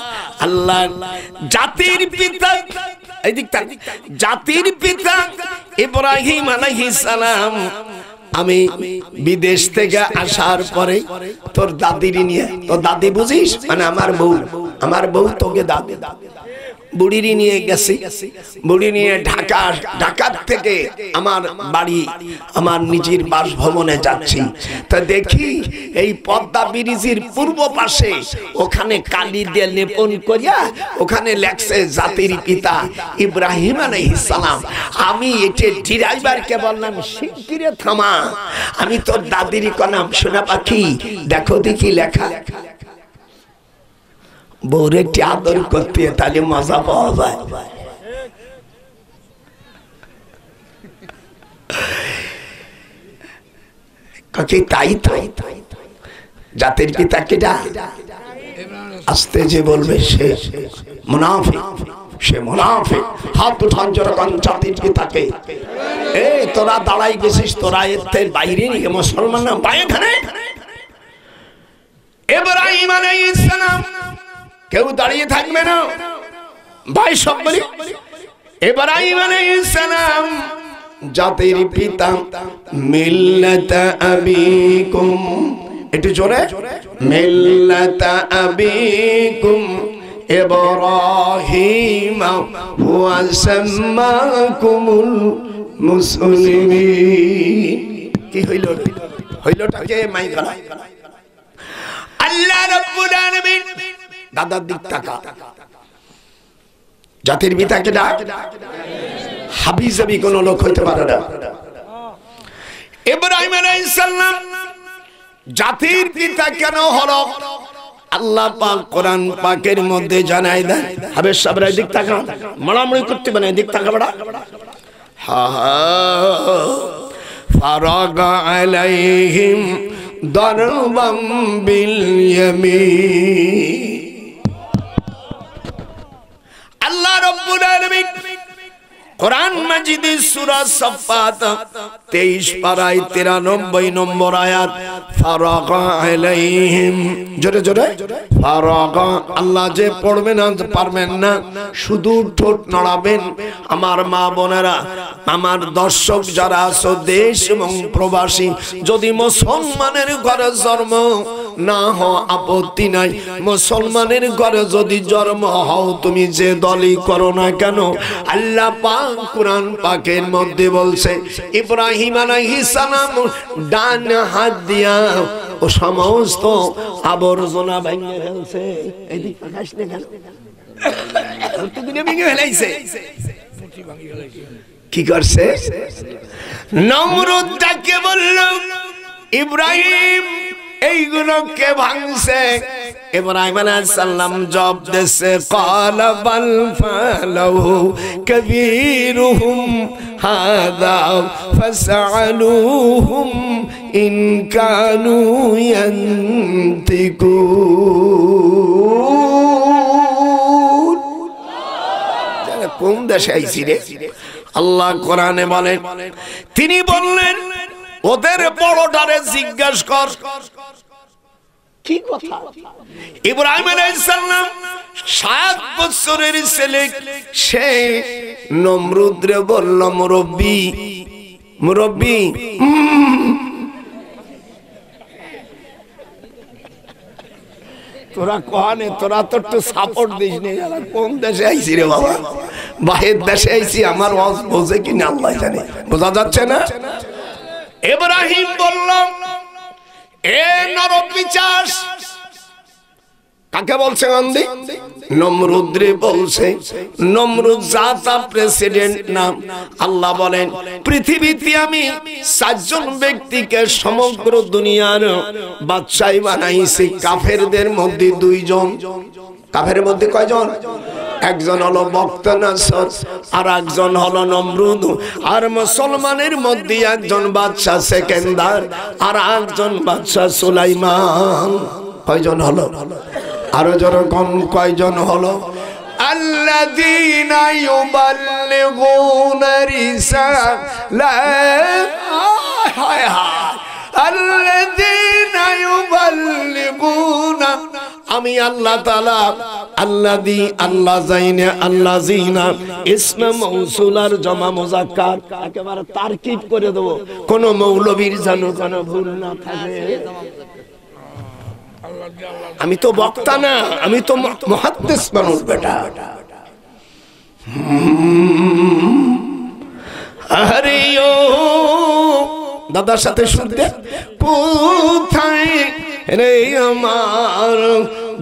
আল্লাহ জাতির পিতা, জাতির পিতা ইব্রাহিম আলাইহিস সালাম, আমি বিদেশ থেকে আসার পরে তোর দাদির নিয়ে, তোর দাদি বুঝিস মানে আমার বউ তোকে দাদি বুড়িরি নিয়ে গেছি। বুড়ি নিয়ে ঢাকা থেকে আমার বাড়ি, আমার নিজের বাসভবনে যাচ্ছি। তা দেখি এই পদ্মা ব্রিজের পূর্ব পাশে ওখানে কালি দিয়ে লেপন করিয়া ওখানে লেখছে জাতির পিতা ইব্রাহিম আলাইহিস সালাম। আমি এতে ড্রাইভারকে বললাম শিগগিরে থামা, আমি তোর দাদির কলাম সোনা পাখি দেখো দেখি লেখা। বউরে একটি আদর করতে তাহলে মজা পাওয়া যায়। তাই জাতির পিতা কেডা? আস্তে যে বলবে সে মুনাফিক, সে মুনাফিক। হাত উঠান যখন জাতির পিতাকে। এই তোরা দাঁড়াই গেছিস, তোরা এর বাইরে নিয়ে মুসলমান না পায়ে খানে। ইব্রাহিম আলাইহিস সালাম কেউ দাঁড়িয়ে থাকবে না ভাই, সব বলি। ইব্রাহিম আলাইহিস সালাম জাতির পিতা মিল্লাত আবিকুম, একটু জোরে, মিল্লাত আবিকুম ইব্রাহিম হুয়া সাম্মাকুমুল মুসলিমিন। কি হইলটাকে মাই গলা। আল্লাহ রাব্বুল আলামিন দাদার দিক তাকা, জাতির পিতাকে ডাক। হাবিজাবি কোন লোক হইতে পারে না। ইব্রাহিম আলাইহিস সালাম জাতির পিতা কেন হলো আল্লাহ পাক কোরআন পাকের মধ্যে জানাই দেন। হাবেশ সাবরা দিক তাকা, মারামারি করতে বানে দিক তাকা বড়া। হা ফারাগা আলাইহিম দারবাম বিল ইয়ামিন। আল্লাহ রাব্বুল আলামিন কোরআন মাজিদের সূরা সাফফাত 23 পারায় 93 নম্বর আয়াত, ফারাগা আলাইহিম, জোরে জোরে ফারাগা। আল্লাহ যে পড়বেন না পারবেন না, শুধু ঠোঁট নড়াবেন। আমার মা বোনেরা, আমার দর্শক যারা আছো দেশ এবং প্রবাসী, যদি মুসলমানের ঘরে জন্ম না হও আপত্তি নাই, মুসলমানের ঘরে যদি জন্ম হও তুমি যে দলই করো না কেন, আল্লাহ পাক কুরআন পাকের মধ্যে বলছে ইব্রাহিম আলাইহিস সালাম ডান হাত দিয়া ও সমস্ত আবর্জনা ভেঙে ফেলছে। এদিক আকাশ না কেন ভেঙে ফেলাইছে। কি করছে? নমরুদ তাকে বলল ইব্রাহিম এইগুলো কে ভাঙছে? ইব্রাহিম আলাইহিস সালাম জবাব দিয়েছে, ক্বালা বাল ফালাহু কবীরুহুম হাযা ফাসআলুহুম ইন কানু ইয়ানতিকুন। কোন দেশে আইছি রে? আল্লাহ কোরআনে বলেন, তিনি বললেন ওদের বড়টারে জিজ্ঞাসা কর কি কথা। ইব্রাহিম আলাইহিস সালাম 7 বছরের ছেলে, সে নমরুদরে বলল মুরব্বি মুরব্বি। তোরা কোহানে, তোরা তো একটু সাপোর্ট দিস নি। কোন দেশে আইছি রে বাবা? বাহির দেশে আইছি, আমার ওয়াজ বোঝে কিনা আল্লাহ জানে, বোঝা যাচ্ছে না। ইব্রাহিম বলল এ নরপিচাস, কাকে বলছে গান্ধী? নমরুদরে বলছে। নমরুদ জাতা প্রেসিডেন্ট নাম। আল্লাহ বলেন পৃথিবীতে আমি 7 জন ব্যক্তিকে সমগ্র দুনিয়ার বাদশাহ বানাইছি। কাফেরদের মধ্যে 2 জন। কাফেরের মধ্যে কয়জন? একজন হলো বক্তনাসর, আর একজন হলো নমরুদ। আর মুসলমানের মধ্যে একজন বাদশাহ সেকেন্দার, আর একজন বাদশাহ সুলাইমান। কয়জন হলো? আরো যখন কয়জন হলো? আল্লাযীনা ইউবাল্লিগুনা রিসালাত, আল্লাযীনা ইউবাল্লিগুনা, আমি আল্লাহ তাআলা আল্লাযী আল্লাযাইনা আল্লাযীনা ইসমে মৌসুলার জমা মুযাক্কার, একেবারে তারকিব করে দেব, কোন মৌলবীর যেন কোনো ভুল না থাকে। আমি তো বক্তা না, আমি তো মুহাদ্দিস মানুষ বেটা। আরে ও দাদার সাথে শুনতে, কোথায় রে আমার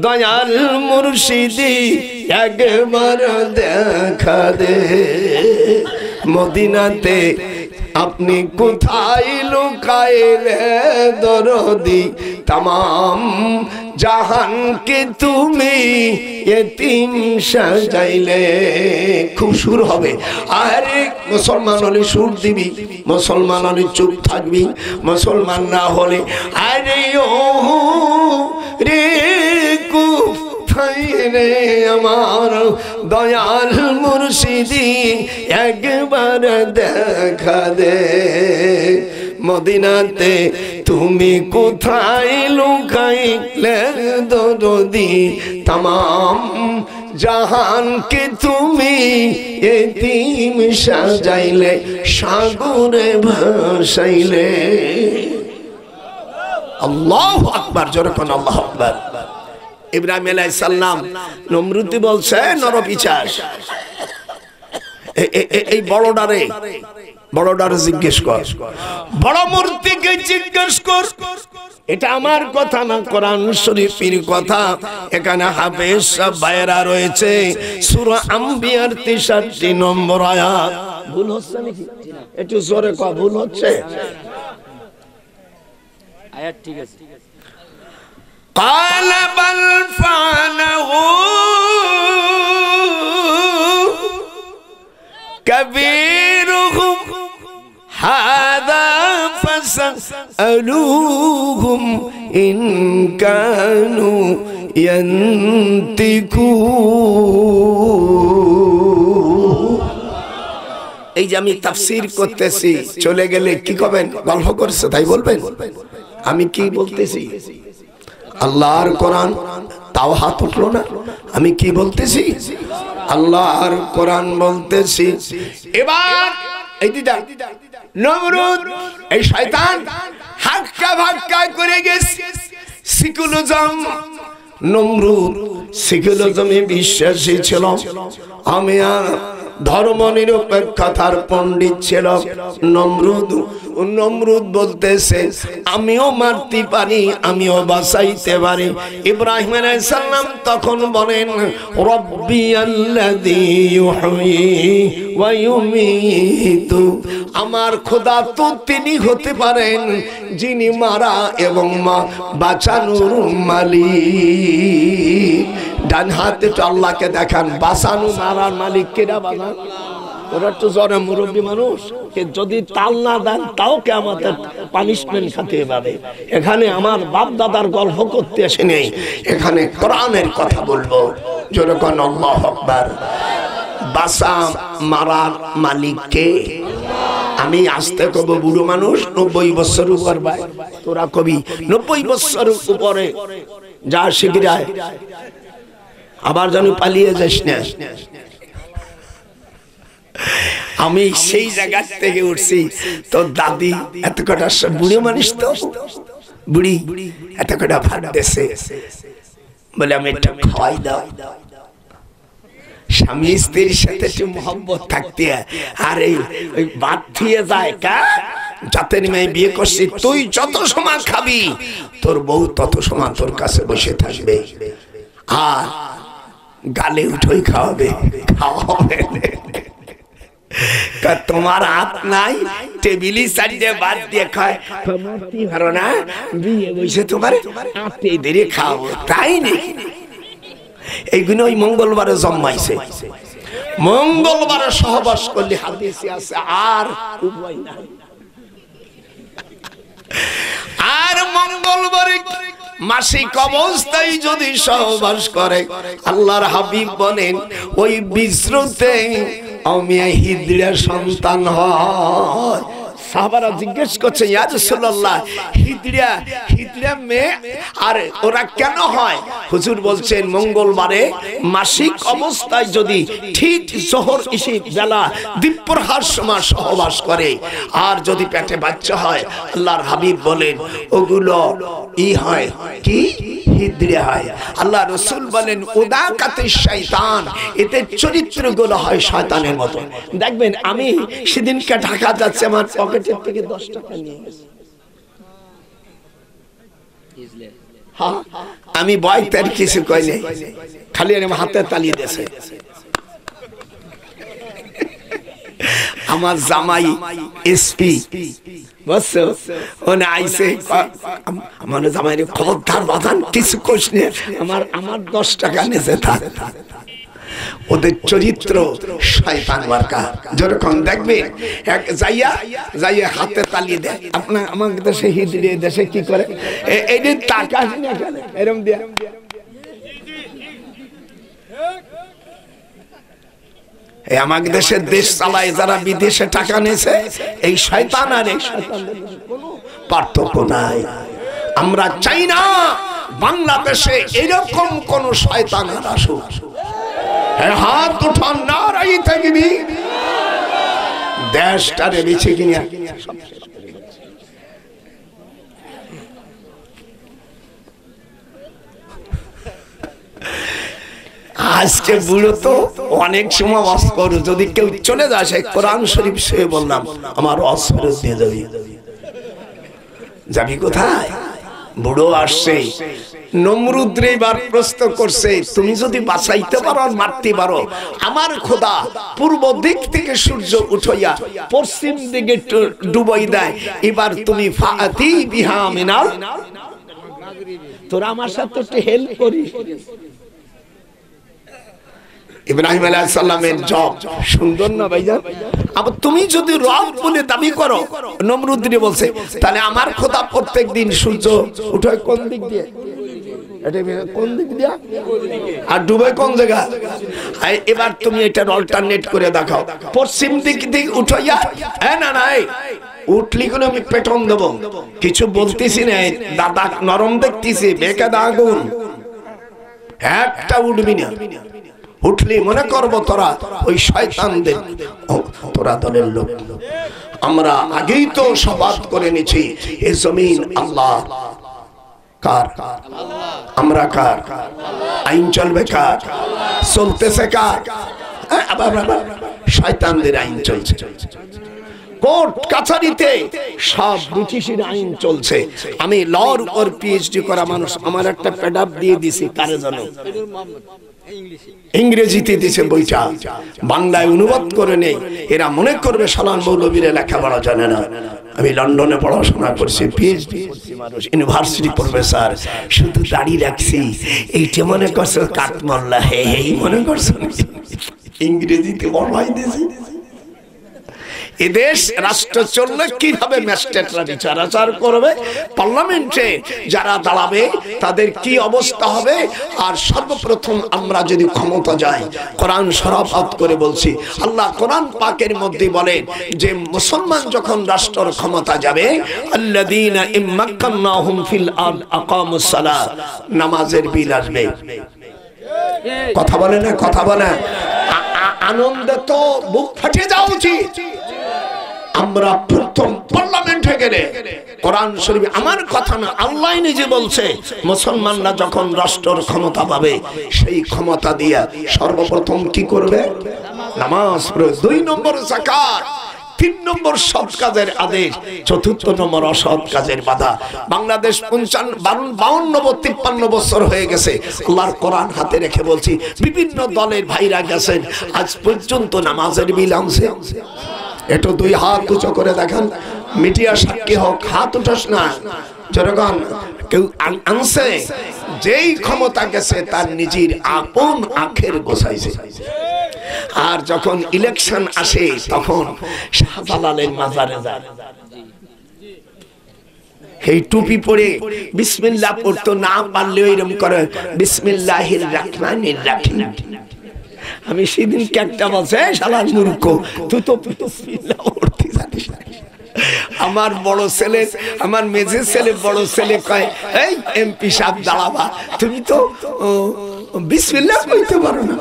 দয়াল মুর্শিদি, একবার দেখা দে মদিনাতে আপনি কোথায় লুকাইলে দরদি, तमाम জাহান কে তুমি এতিম সাজাইলে। খুব সুর হবে। আরে মুসলমান হলে সুর দিবি, মুসলমান হলে চুপ থাকবি, মুসলমান না হলে আরে ও রে কোথায় রে আমার দয়াল মুর্শিদি, একবার দেখা দে মদিনাতে তুমি কোথায় লুকাইলে দরদি, तमाम জাহান কে তুমি এতিম সাজাইলে, সাগরে ভাসাইলে। আল্লাহু আকবার, জোরে কোন আল্লাহু আকবার। ইব্রাহিম আলাইহিস সালাম নমরুদ বলছে নরপিশাচ, এই বড়ডারে জিজ্ঞেস কর, বড় মূর্তিকে জিজ্ঞেস কর। এটা আমার কথা না, কোরআন শরীফের কথা। এখানে হাফেজ সব ভাইরা রয়েছে। সূরা আম্বিয়ার 63 নম্বর আয়াত। ভুল হচ্ছে নাকি? একটু জোরে কও, ভুল হচ্ছে? আয়াত ঠিক আছে। قال بل فعله كبيرهم هذا فاسألوهم إن كانوا ينطقون। এই যে আমি তাফসীর করতেছি, চলে গেলে কি করবেন? গল্প করছে তাই বলবেন? আমি কি বলতেছি? আল্লাহর কোরআন, তাও হাত উঠলো না। আমি কি বলতেছি? আল্লাহর কোরআন বলতেছি। এবার এই দিদা নমরুদ, এই শয়তান হাক্কা ভাক্কা করে গেছে। সেকুলারিজম, নমরুদ সেকুলারিজমে বিশ্বাসী ছিল। আমি ধর্ম নিরপেক্ষতার পণ্ডিত ছিল নমরুদ বলতেছে আমিও মারতে পারি, আমিও বাঁচাইতে পারি। ইব্রাহিম আলাইহিস সালাম তখন বলেন রব্বি আল্লাযী ইউহয়ী ওয়া ইউমীতু, আমার খোদা তো তিনি হতে পারেন যিনি মারা এবং বাঁচানোর মালিক। ডান হাতে তো আল্লাহকে দেখান, বাঁচানো মারার মালিক কেডা বাবা? ওরা তো জরে মুরব্বী মানুষ, যদি তাল না দেন তাও কে আমাদের পানিশমেন্ট খাতে পাবে। এখানে আমার বাপ দাদার গল্প করতে আসে নেই, এখানে কোরআনের কথা বলবো। যেরকম আল্লাহু আকবার। বাঁচা মারার মালিক কে? আমি আসতে কব বুড়ো মানুষ 90 বছর উপর ভাই, তোরা কবি 90 বছর উপরে যা শিগগিরায়, আবার যেন পালিয়ে যাস না। আমি সেই জায়গা থেকে উঠছি, তোর দাদি এত কটা বুড়ো মানুষ, তো বুড়ি এত কটা ভাত দেশে, বলে আমি একটু খাওয়াই দাও। স্বামী স্ত্রীর সাথে একটু মহব্বত থাকতে, আর এই বাদ দিয়ে যায় কা যাতে মেয়ে বিয়ে করছি, তুই যত সময় খাবি তোর বউ তত সময় তোর কাছে বসে থাকবে, আর গালে উঠোই খাওয়াবে, খাওয়াবে। তোমার হাত নাই, টেবিলি সাইডে বাদ দিয়ে খায়, পারো না বিয়ে বসে তোমার হাতে ধরে খাওয়াবো, তাই নাকি? এইগুলো ওই মঙ্গলবারে জন্মাইছে, মঙ্গলবারে সহবাস করলে হাদিসে আছে, আর উপায় নাই। আর মঙ্গলবারে মাসিক অবস্থায় যদি সহবাস করে, আল্লাহর হাবিব বলেন ওই বিশ্রুতে অমিয়া হিজড়া সন্তান হয়। সাহাবারা জিজ্ঞেস করছে, ইয়া রাসূলুল্লাহ, হিজড়া মেয়ে আর ওরা কেন হয়? হুজুর বলছেন মঙ্গলবারে মাসিক অবস্থায় যদি ঠিক জোহর ইশি বেলা দ্বীপ্রহার সময় সহবাস করে, আর যদি পেটে বাচ্চা হয়, আল্লাহর হাবিব বলেন ওগুলো হয় কি হিজড়া হয়। আল্লাহ রাসূল বলেন উদাকাতে শয়তান, এতে চরিত্রগুলো হয় শয়তানের মতো। দেখবেন আমি সেদিনকে ঢাকা যাচ্ছে, আমার পকেটের থেকে 10 টাকা নিয়ে গেছে, আমি ভয় তার কিছু কই নাই, খালি আমার হাতে তালি দিয়েছে। আমার জামাই এসপি বুঝছো, ওনে আইছে, আমার জামাইরে খবরদার বাজান কিছু কোশ নে, আমার 10 টাকা নিয়েছে। ওদের চরিত্র শয়তান মার্কা। যেরকম দেখবে এক যাইয়া হাতে তালি দেয়, আপনার আমার দেশে হিজড়ে দেশে কি করে, এই যে টাকা এরকম দিয়া আমাদের দেশের দেশ চালায় যারা বিদেশে টাকা নিয়েছে, এই শয়তান আর এই শয়তানের কোনো পার্থক্য নাই। আমরা চাই না বাংলাদেশে এরকম কোন শয়তান আর আসুক। হাত উঠান নারাই থাকবি, দেশটারে বেঁচে কিনা। আজকে বুড়ো তো অনেক সময় ওয়াজ করো, যদি কেউ চলে যায় সেই কোরআন শরীফ সে বললাম আমার ওয়াজ ফেরত দিয়ে যাবি কোথায়? বুড়ো আসছে, নমরুদ রে এবার প্রশ্ন করছে, তুমি যদি বাঁচাইতে পারো আর মারতে পারো, আমার খোদা পূর্ব দিক থেকে সূর্য উঠাইয়া পশ্চিম দিকে ডুবাই দেয়, এবার তুমি ফাতি বিহা মিনাল, তোরা আমার সাথে একটু হেল্প করিস। ইব্রাহিম আলাইহিস সালামের জব সুন্দর না ভাইজান? আবার তুমি যদি রব বলে দাবি করো, নমরুদ রে বলছে, তাহলে আমার খোদা প্রত্যেকদিন সূর্য উঠে কোন দিক দিয়ে, এটা কোন দিক দিয়ে আর ডুবে কোন জায়গা? এবার তুমি এটা অল্টারনেট করে দেখাও, পশ্চিম দিক দিয়ে উঠাইয়া। না না, উঠলি কোনো আমি পেটন দেবো, কিছু বলতেছি না, দাদা নরম দেখতেছি, বেকা দাগুন একটা উঠবি না। উঠলি মনে করবো তোরা ওই শয়তানদের, তোরা দলের লোক। আমরা আগেই তো শপথ করে নিছি, এই জমিন আল্লাহ কার, আমরা কার, আইন চলবে কার, চলতেছে কার? শয়তানদের আইন চলছে, কোর্ট কাছারিতে সব ব্রিটিশের আইন চলছে। আমি লর উপর পিএইচডি করা মানুষ, আমার একটা প্যাডআপ দিয়ে দিছি, কারে জানো? ইংরেজিতে দিছে বইটা, বাংলায় অনুবাদ করে নেই। এরা মনে করবে সালান মৌলবীরা লেখাপড়া জানে না। আমি লন্ডনে পড়াশোনা করছি, পিএইচডি মানুষ, ইউনিভার্সিটি প্রফেসর, শুধু দাড়ি রাখছি, এইটা মনে করছো কাঠমোল্লা, হে মনে করছো, ইংরেজিতে বড়াই দিয়েছি। এদেশ রাষ্ট্র চললে কিভাবে ম্যাজিস্ট্রেটরা বিচারাচার করবে, পার্লামেন্টে যারা দাঁড়াবে তাদের কি অবস্থা হবে। আর সর্বপ্রথম আমরা যদি ক্ষমতা যাই, কোরআন শরাফত করে বলছি, আল্লাহ কোরআন পাকের মধ্যে বলেন যে মুসলমান যখন রাষ্ট্রের ক্ষমতা যাবে, আল্লাযীনা ইম্মাক্কান্নাহুম ফিল আরদ আকামুস সালাহ, নামাজের বিল আসবে। কথা বলে না, কথা বলে। আনন্দে তো বুক ফাটে যাওয়া উচিত। আমরা প্রথম পার্লামেন্টে গেলে কোরআন শরীফ, আমার কথা না, আল্লাহ নিজে বলছে মুসলমানরা যখন রাষ্ট্রের ক্ষমতা পাবে, সেই ক্ষমতা দিয়ে সর্বপ্রথম কি করবে? নামাজ পড়বে। 2 নম্বর যাকাত, 3 নম্বর সৎ কাজের আদেশ, 4 নম্বর অসৎ কাজের বাধা। বাংলাদেশ 52-53 বছর হয়ে গেছে, আল্লাহর কোরআন হাতে রেখে বলছি, বিভিন্ন দলের ভাইরা গেছেন, আজ পর্যন্ত নামাজের বিল আনছে? একটু 2 হাত উঁচু করে দেখান, মিডিয়া সাক্ষী হোক, হাত উঠাস না। যখন কেউ আনছে, যেই ক্ষমতা গেছে তার নিজের আপন আখের গোছাইছে। আর যখন ইলেকশন আসে তখন শাহজালালের মাজারে যায়, এই টুপি পরে বিসমিল্লাহ পড়তো না পারলে এরকম করে বিসমিল্লাহির রহমানির রহিম। আমি সেদিন একটা বলছে, শালা মূর্খ, তুই তো বিসমিল্লাহ পড়তে জানিস না। আমার বড় ছেলে, আমার মেজের ছেলে, বড় ছেলে কয়, এই এমপি সাহেব দাঁড়াবা, তুমি তো বিসমিল্লাহ কইতে পারো না,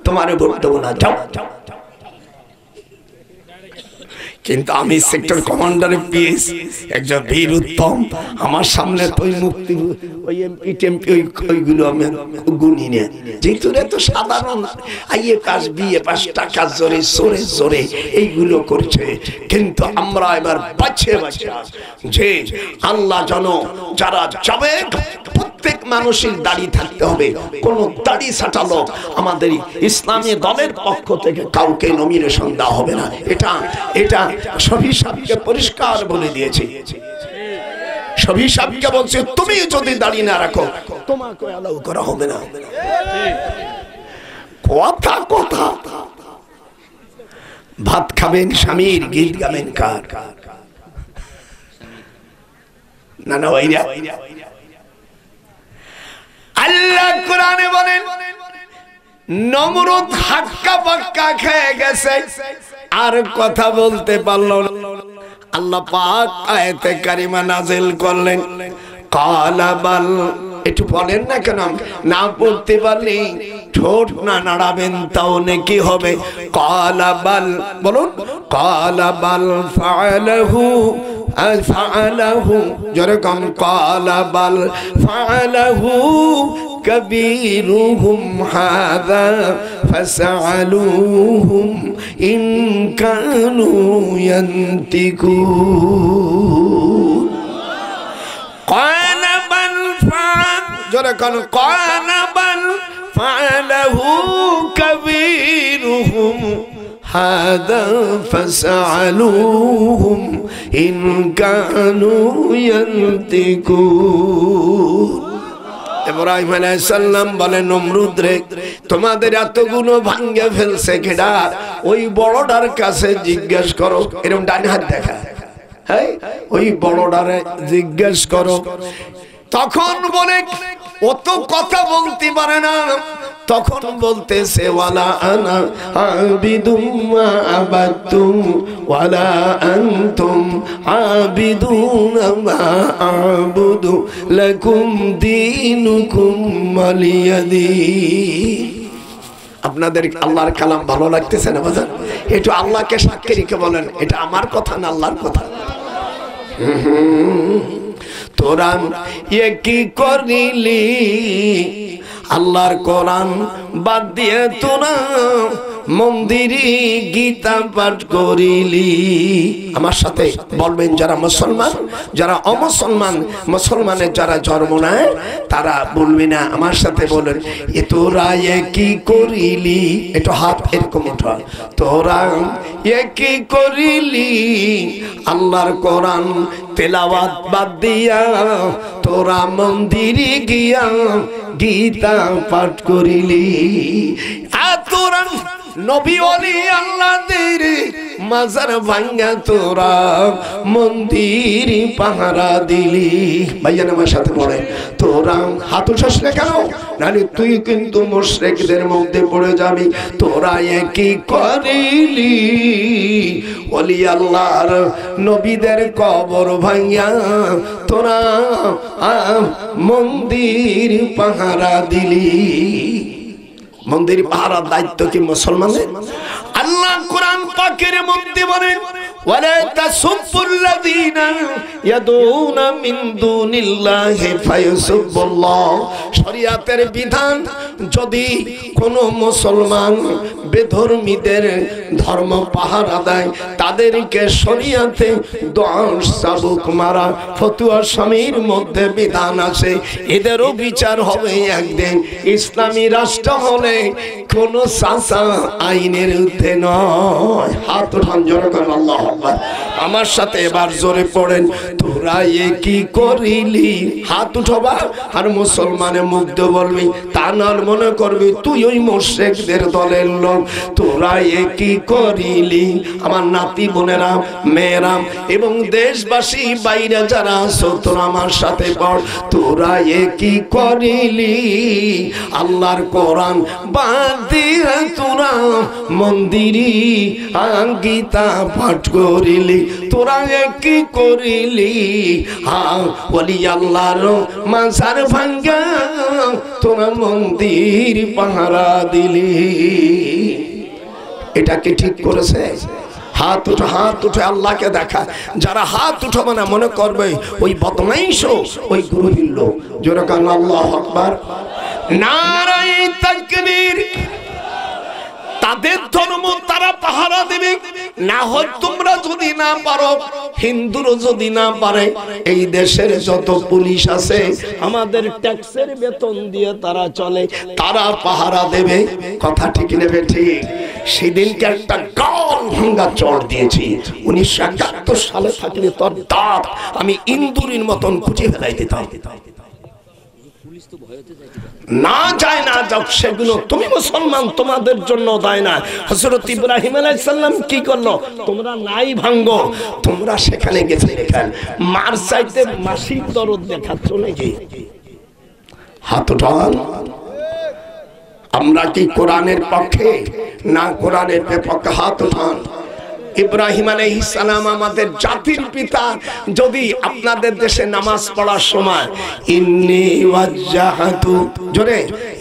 তোমারে ভোট দেবো না, যাও। কিন্তু আমি সেক্টর কমান্ডারের পিএস, একজন বীর উত্তম, আমার সামনে তুই মুক্তি ওই এমপি টেমপি ওইগুলো আমি গুনি না, যেহেতু তো সাধারণ আইএ পাস বিএ পাস টাকা জোরে জোরে জোরে এইগুলো করছে। কিন্তু আমরা এবার বাঁচে বাঁচে যে আল্লাহ জানো, যারা যাবে প্রত্যেক মানুষের দাড়ি থাকতে হবে, কোন দাড়ি ছাটালো আমাদের ইসলামী দলের পক্ষ থেকে কাউকে নমিনেশন দেওয়া হবে না। এটা শফি সাহেবকে পরিষ্কার বলে দিয়েছে। শফি সাহেবকে বলছে, তুমি যদি দাড়ি না রাখো তোমাকে অ্যালাউ করা হবে না। কথা কথা ভাত খাবেন স্বামীর, গীত গাবেন কার? না না, ওইরা আল্লাহ কোরআনে বলেন, নমরুদ হাক্কা বাক্কা খেয়ে গেছে, আর কথা বলতে পারলো না। আল্লাহ পাক আয়াতে কারিমা নাযিল করলেন, কালা বাল। একটু বলেন না কেন, না পড়তে পারলে ঠোঁট না নাড়াবেন তাও নেকি হবে। কালা বাল বলুন, কালা বাল ফাআলাহু ফাআলাহু, যেরকম কালা বাল ফাআলাহু كبيرهم هذا فاسألوهم إن كانوا ينطقون قال بل فعل قال بل فعله كبيرهم هذا فاسألوهم إن كانوا ينطقون। ইব্রাহিম আলাইহিস সালাম বলে, নমরুদ রে, তোমাদের এতগুলো ভাঙ্গে ফেলছে কেডা? ওই বড়টার কাছে জিজ্ঞেস করো। এরকম ডান হাত দেখা, হ্যাঁ, ওই বড়টারে জিজ্ঞেস করো। তখন বলে, ও তো কথা বলতে পারে না, তখন বলতেছে, ওয়ালা আনা আবিদুম মা আবাদতুম ওয়ালা আনতুম আবিদুনা মা আবুদু লাকুম দীনুকুম ওয়ালিয়াদিন। আপনাদের আল্লাহর কালাম ভালো লাগতেছে না বাজার? একটু আল্লাহকে সাক্ষী রেখে বলেন, এটা আমার কথা না আল্লাহর কথা। তোরা কি করিলি, আল্লাহর কোরআন বাদ দিয়ে তোরা মন্দিরে গীতা পাঠ করিলি। আমার সাথে বলবেন, যারা মুসলমান, যারা অমুসলমান, মুসলমানের যারা জন্ম নেয় তারা বলবে না, আমার সাথে বলেন, এ তোরা কি করিলি, একটু হাত এরকম ওঠা, তোরা কি করিলি, আল্লাহর কোরআন তেলাওয়াত বাদ দিয়া তোরা মন্দিরে গিয়া গীতা পাঠ করিলি। আর তোরা নবী ওলি আল্লাহদের মাজার ভাঙ্গা তোরা মন্দির পাহারা দিলি। ভাইজান আমার সাথে পড়ে, তোরা হাত উঠাস না কেন? নালে তুই কিন্তু মুশরিকদের মধ্যে পড়ে যাবি। তোরা একই করিলি ওলি আল্লাহর নবীদের কবর ভাঙ্গা তোরা মন্দির পাহারা দিলি। মন্দির পাহারার দায়িত্ব কি মুসলমানের? আল্লাহ কোরআন পাকের মধ্যে বলেন, ওয়ালা তাসুবুল্লাযীনা ইয়াদউনা মিন দুনিল্লাহি ফায়াসুবুল্লাহ। শরিয়াতের বিধান, যদি কোন মুসলমান বেধর্মীদের ধর্ম পাহারা দেয়, তাদেরকে শরিয়াতে 10 চাবুক মারা ফতোয়া স্বামীর মধ্যে বিধান আছে। এদেরও বিচার হবে একদিন। ইসলামী রাষ্ট্র হলে কোন শাসা আইনের ঊর্ধ্বে নয়। হাত উঠান জোরে করেন আল্লাহু আকবার। আমার সাথে এবার জোরে পড়েন, তোরা কি করিলি? হাত উঠাবা আর মুসলমানে মুগ্ধ বলবি, তা নাল মনে করবি তুই ওই মুশরিকদের দলের লোক। তোরা কি করিলি? আমার নাতি বোনেরা, মেয়েরা এবং দেশবাসী বাইরে যারা আছো, তোরা আমার সাথে পড়, তোরা কি করিলি? আল্লাহর কোরআন বাদ দিয়ে তোরা মন্দিরি গীতা পাঠ করিলি। তোরা কি করিলি? ওলি আল্লাহর মাজার ভাঙ্গা তোরা মন্দির পাহারা দিলি। এটা কি ঠিক করেছে? হাত উঠে, হাত উঠে আল্লাহকে দেখা। যারা হাত উঠাবে না মনে করবে ওই বদমাইশ, ওই গুরুহীন লোক। জোরে কান আল্লাহু আকবার। নারায়ে তাকবীর। তাদের ধর্ম তারা পাহারা দেবে। না হয় তোমরা যদি না পারো, হিন্দুরও যদি না পারে, এই দেশের যত পুলিশ আছে আমাদের ট্যাক্সের বেতন দিয়ে তারা চলে, তারা পাহারা দেবে। কথা ঠিক নেবে ঠিক? সেদিনকে একটা গাল ভাঙ্গা চড় দিয়েছি। 1971 সালে থাকলে তোর দাঁত আমি ইন্দুরির মতন খুঁজে ফেলাই দিতাম। না যায় না যাও, সেগুলো তুমি মুসলমান, তোমাদের জন্য দেয় না। হযরত ইব্রাহিম আলাইহিস সালাম কি করলো? তোমরা নাই ভাঙ্গো, তোমরা সেখানে গেছে দেখেন মার চাইতে মাসির দরদ দেখাচ্ছ নাকি? হাত উঠান। আমরা কি কোরআনের পক্ষে না কোরআনের বিপক্ষে? হাত উঠান। ইব্রাহিম আলাইহিস সালাম আমাদের জাতির পিতা। যদি আপনাদের দেশে নামাজ পড়ার সময় ইন্নী ওয়াজ্জাহাতু, জোরে,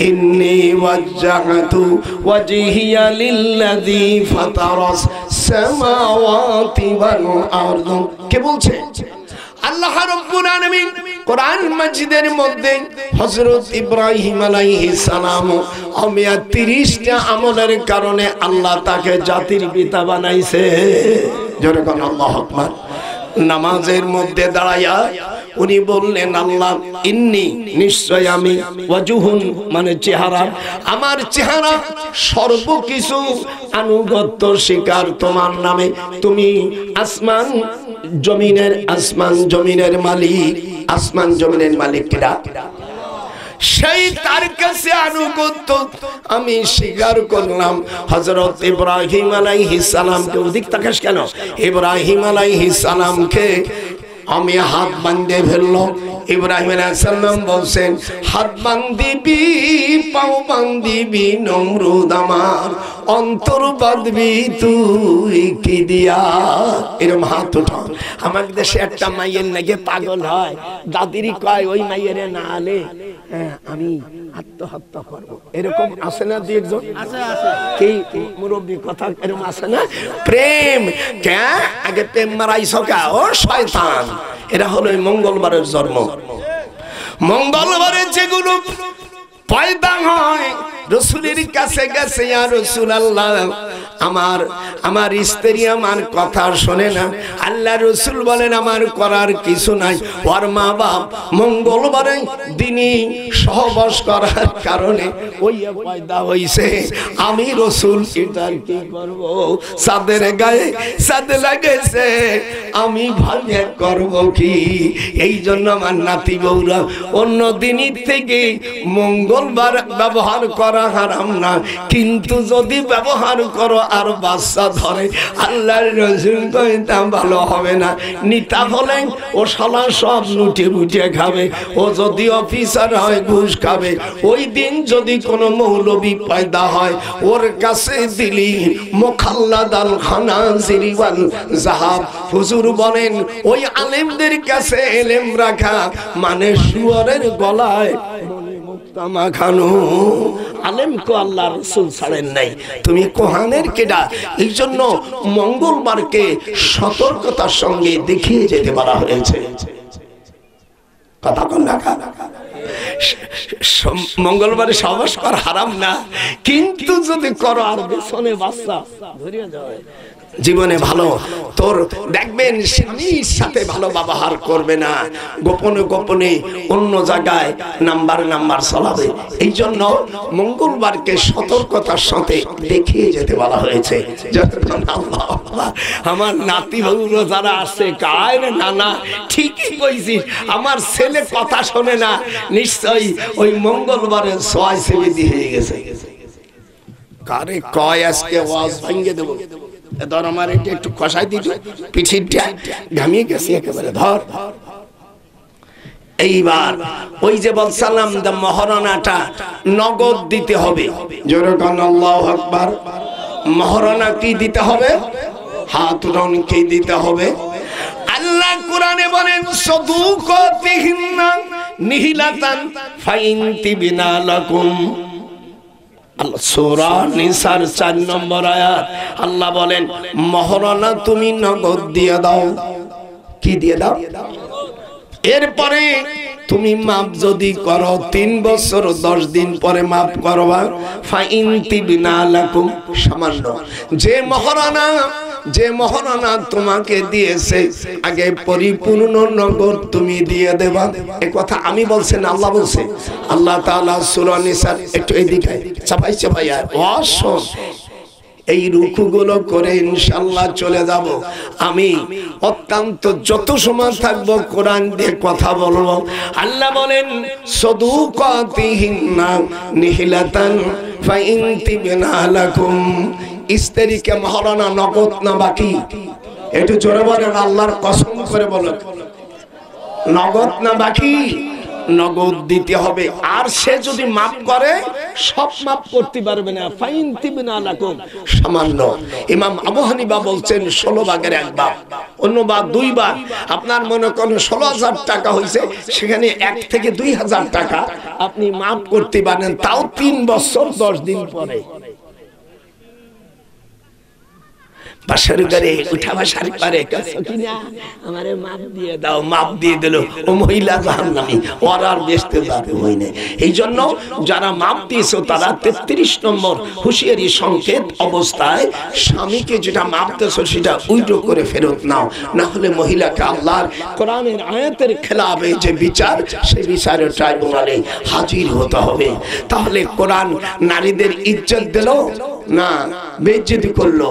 ইন্নী ওয়াজ্জাহাতু ওয়াজহিয়া লিল্লাযী ফাতারাস সামাওয়াতি ওয়াল আরদ। কে বলছে? আল্লাহ রাব্বুল আলামিন কোরআন মাজিদের মধ্যে হযরত ইব্রাহিম আলাইহিস সালাম 30টা আমলের কারণে আল্লাহ তাকে জাতির পিতা বানাইছে। জোরে কোন আল্লাহু আকবার। নামাজের মধ্যে দাঁড়ায়া উনি বললেন, আল্লাহ ইন্নি, নিশ্চয় আমি, ওয়াজুহুন মানে চেহারা, আমার চেহারা সর্বকিছু আনুগত্য স্বীকার তোমার নামে। তুমি আসমান জমিনের মালিক। আসমান জমিনের মালিক কিরা? সেই তার কাছে আনুগত্য আমি স্বীকার করলাম। হযরত ইব্রাহিম আলাইহিস সালামকে, ওদিক তাকাস কেন? ইব্রাহিম আলাইহিস সালামকে আমি হাত বাঁধে ফেললাম। ইব্রাহিম আলাইহিস সালাম বলছেন, হাত বাঁধিবি, পাও বাঁধিবি, নমরুদ আমার অন্তর বাঁধবি তুই কি দিয়া? এরকম হাত উঠান। আমার দেশে একটা মাইয়ের নাকি পাগল হয়, দাদিরি কয় ওই মাইয়ের না আলে আমি আত্মহত্যা করব। এরকম আছে না? দুই একজন কি মুরব্বী কথা এরকম আছে না? প্রেম কে আগে প্রেম মারাইছ কা? ও শয়তান। এরা হলো মঙ্গলবারের জন্ম। মঙ্গলবারে যেগুলো পয়দা হয় রাসূলের কাছে গেছে, ইয়া রাসূলুল্লাহ আমার স্ত্রী আমার কথা শোনে না। আল্লাহ রাসূল বলেন আমার করার কিছু নাই। ওর মা বাপ মঙ্গলবারে দিনই সহবাস করার কারণে ওই পয়দা হইছে। আমি রাসূল এটা কি করব? সাদের গায়ে সাদ লাগেছে, আমি ভাগে করব কি? এই জন্য আমার নাতি বউরা অন্য দিনই থেকে মঙ্গলবার ব্যবহার করা করা হারাম না, কিন্তু যদি ব্যবহার করো আর বাচ্চা ধরে, আল্লাহর রাসূল কয় তা ভালো হবে না। নিতা হলে ও শালা সব লুটে বুটে খাবে, ও যদি অফিসার হয় ঘুষ খাবে। ওই দিন যদি কোনো মৌলবি পয়দা হয়, ওর কাছে দিলি মুখাল্লাদাল খানাজিরি ওয়াল যাহাব। হুজুর বলেন ওই আলেমদের কাছে ইলম রাখা মানে শুয়োরের গলায় মাখানো। আলেমকে আল্লাহ রাসূল ছাড়েন নাই, তুমি কোরআনের কেডা। এই জন্য মঙ্গলবারকে সতর্কতার সঙ্গে দেখিয়ে যেতে বলা হয়েছে। কথা বল না, মঙ্গলবারে সহবাস করা হারাম না, কিন্তু যদি করো আর পেছনে বাচ্চা ধরিয়ে যাবে জীবনে ভালো তোর দেখবেন স্বামীর সাথে ভালো ব্যবহার করবে না, গোপনে গোপনে অন্য জায়গায় নাম্বার চালাবে। এই জন্য মঙ্গলবারকে সতর্কতার সাথে দেখিয়ে যেতে বলা হয়েছে। আমার নাতি বাবুরা যারা আছে কায় না ঠিকই কইছিস, আমার ছেলে কথা শোনে না, নিশ্চয়ই ওই মঙ্গলবারে সোয়াই সেবিদি হয়ে গেছে। কারে কয় আজকে ওয়াজ ভাঙ্গে দেবো, ধর আমার এটা একটু কষাই দিত, পিঠিটা ঘামিয়ে গেছে একেবারে, ধর। এইবার ওই যে বলছিলাম মহারণাটা নগদ দিতে হবে। যেরকম আল্লাহু আকবার, মহারণা কি দিতে হবে? হাত রনকে দিতে হবে। আল্লাহ কোরআনে বলেন সাদুকাতিহিন্না নিহিলাতান ফাইন তিবিনা লাকুম। সূরা নিসার 4 নম্বর আয়াত আল্লাহ বলেন মহারণা তুমি নগদ দিয়ে দাও। কি দিয়ে দাও? এরপরে তুমি মাপ যদি করো 3 বছর 10 দিন পরে মাপ করবা, ফাইন তিবিনা লাকুম, সামান্য যে মহারণা তোমাকে দিয়েছে আগে পরিপূর্ণ নগদ তুমি দিয়ে দেবা। এই কথা আমি বলছি না, আল্লাহ বলছে। আল্লাহ তাআলা সূরা নিসার একটু এদিকে চাপাই অসম এই রুকুগুলো করে ইনশাআল্লাহ চলে যাব। আমি অত্যন্ত যত সময় থাকবো কোরআন দিয়ে কথা বলবো। আল্লাহ বলেন সাদুকাতিহিন্না নিহিলাতান ফাইন তিবিনা লাকুম। স্ত্রীকে মহারণা নগদ না বাকি? একটু জোরে বলেন, আল্লাহর কসম করে বলেন, নগদ না বাকি? নগদ দিতে হবে। আর সে যদি মাপ করে সব মাপ করতে পারবে না, ফাইন তিবিনা লাকুম, সামান্য। ইমাম আবু হানিফা বলছেন 16 ভাগের 1 ভাগ, অন্য ভাগ 2 ভাগ। আপনার মনে করেন 16,000 টাকা হয়েছে, সেখানে 1 থেকে 2,000 টাকা আপনি মাপ করতে পারেন, তাও 3 বছর 10 দিন পরে। বাসার ঘরে উঠা বাসার পারে আমারে মাপ দিয়ে দাও, মাপ দিয়ে দিল, ও মহিলা জাহান্নামী, ওর আর বেহেশতে যাবে হয় না। এই জন্য যারা মাপ দিয়েছো তারা 33 নম্বর হুঁশিয়ারি সংকেত অবস্থায় স্বামীকে যেটা মাপ দিয়েছো সেটা উইড্রো করে ফেরত নাও, না হলে মহিলাকে আল্লাহর কোরআনের আয়াতের খেলাফে যে বিচার, সেই বিচারের ট্রাইব্যুনালে হাজির হতে হবে। তাহলে কোরআন নারীদের ইজ্জত দিল না বেইজ্জতি করলো?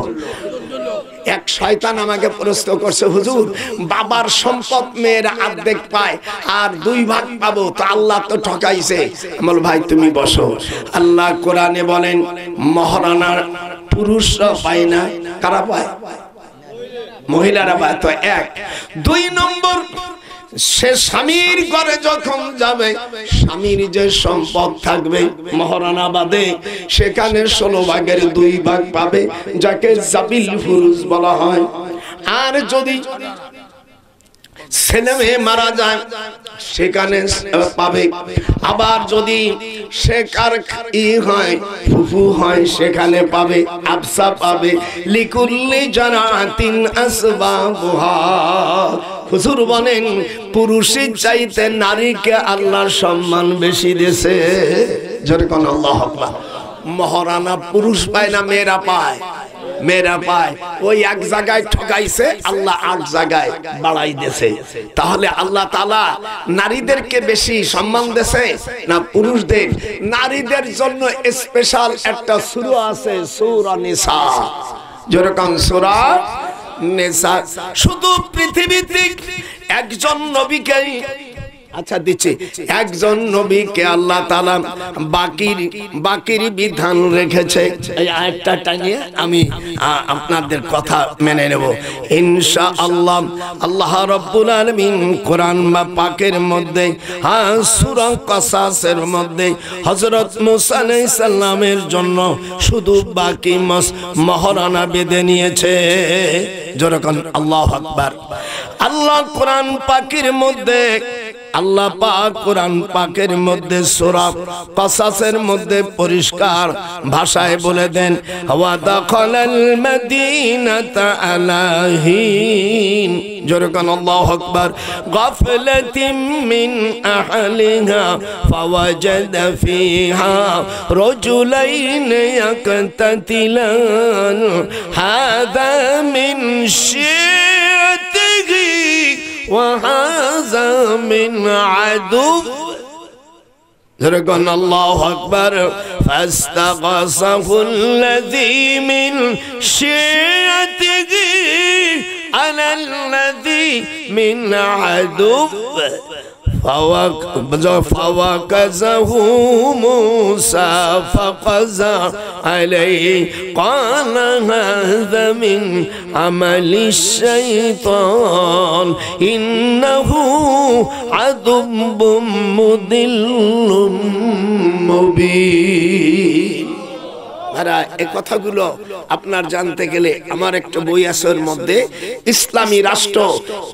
এক শয়তান আমাকে প্রশ্ন করছে, হুজুর বাবার সম্পদ মেয়েরা অর্ধেক পায় আর 2 ভাগ পাবো, তো আল্লাহ তো ঠকাইছে। আমল ভাই তুমি বসো। আল্লাহ কোরআনে বলেন মহারণা পুরুষরা পায় না, কারা পায়? মহিলারা পায়। তো 1 2 নম্বর, সে স্বামীর ঘরে যখন যাবে স্বামীর যে সম্পদ থাকবে মহারণা বাদে, সেখানে 16 ভাগের 2 ভাগ পাবে, যাকে জাবিল ফুরুজ বলা হয়। আর যদি ছেলে মেয়ে মারা যায় সেখানে পাবে। আবার যদি সে কার হয় ফুফু হয় সেখানে পাবে, আবসা পাবে। লিকুল্লি জানাতিন আসবাবুহা। হুজুর বলেন পুরুষের চাইতে নারীকে আল্লাহর সম্মান বেশি দিয়েছে। জোরে কোন আল্লাহু আকবার। মহারণা পুরুষ পায় না, মেয়েরা পায়। মেয়েরা পায়। ওই এক জায়গায় ঠকাইছে, আল্লাহ 8 জায়গায় বাড়াই দিয়েছে। তাহলে আল্লাহ তাআলা নারীদেরকে বেশি সম্মান দিয়েছে না পুরুষদের? নারীদের জন্য স্পেশাল একটা সূরা আছে, সূরা নিসা। যেরকম সূরা নিসা। শুধু পৃথিবীতে একজন নবীকে আচ্ছা দিচ্ছি, একজন নবীকে আল্লাহ তাআলা বাকির বিধান রেখেছে। এই আয়াতটা টানিয়ে আমি আপনাদের কথা মেনে নেব ইনশাআল্লাহ। আল্লাহ রাব্বুল আলামিন কোরআন পাকের মধ্যে সূরা কাসাসের মধ্যে হযরত মুসা আলাইহিস সালামের জন্য শুধু বাকি মহারানা বেঁধে নিয়েছে। যেরকম আল্লাহু আকবার। আল্লাহ কোরআন পাকের মধ্যে আল্লাহ পাক কোরআন পাকের মধ্যে সূরা কাসাসের মধ্যে পরিষ্কার ভাষায় বলে দেন, ওয়া দাখালাল মাদিনাতা আলাহিন। যেরকম আল্লাহু আকবার। গাফলাতিম মিন আহলিহা ফাওয়াজাদা ফিহা রাজুলাইন ইয়াকতাতিলান হাদা মিন শি'তিহি وهذا من عدو ذرقنا الله أكبر فاستغاثه الذي من شيعته على الذي من عدو فوكزه موسى فقضى عليه قال هذا من عمل الشيطان إنه عدو مضل مبين। এই কথাগুলো আপনার জানতে গেলে আমার একটা বই আছে, ওর মধ্যে ইসলামী রাষ্ট্র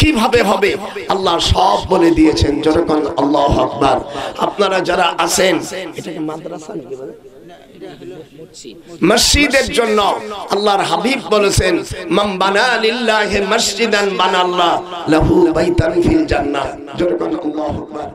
কিভাবে হবে আল্লাহ সব বলে দিয়েছেন। যখন আল্লাহু আকবার। আপনারা যারা আছেন, এটাকে মাদ্রাসা নাকি বলে, মসজিদের জন্য আল্লাহর হাবিব বলেছেন, মান বানা লিল্লাহি মসজিদান বানাল্লাহু লাহু বাইতান ফিল জান্নাহ। যখন আল্লাহু আকবার।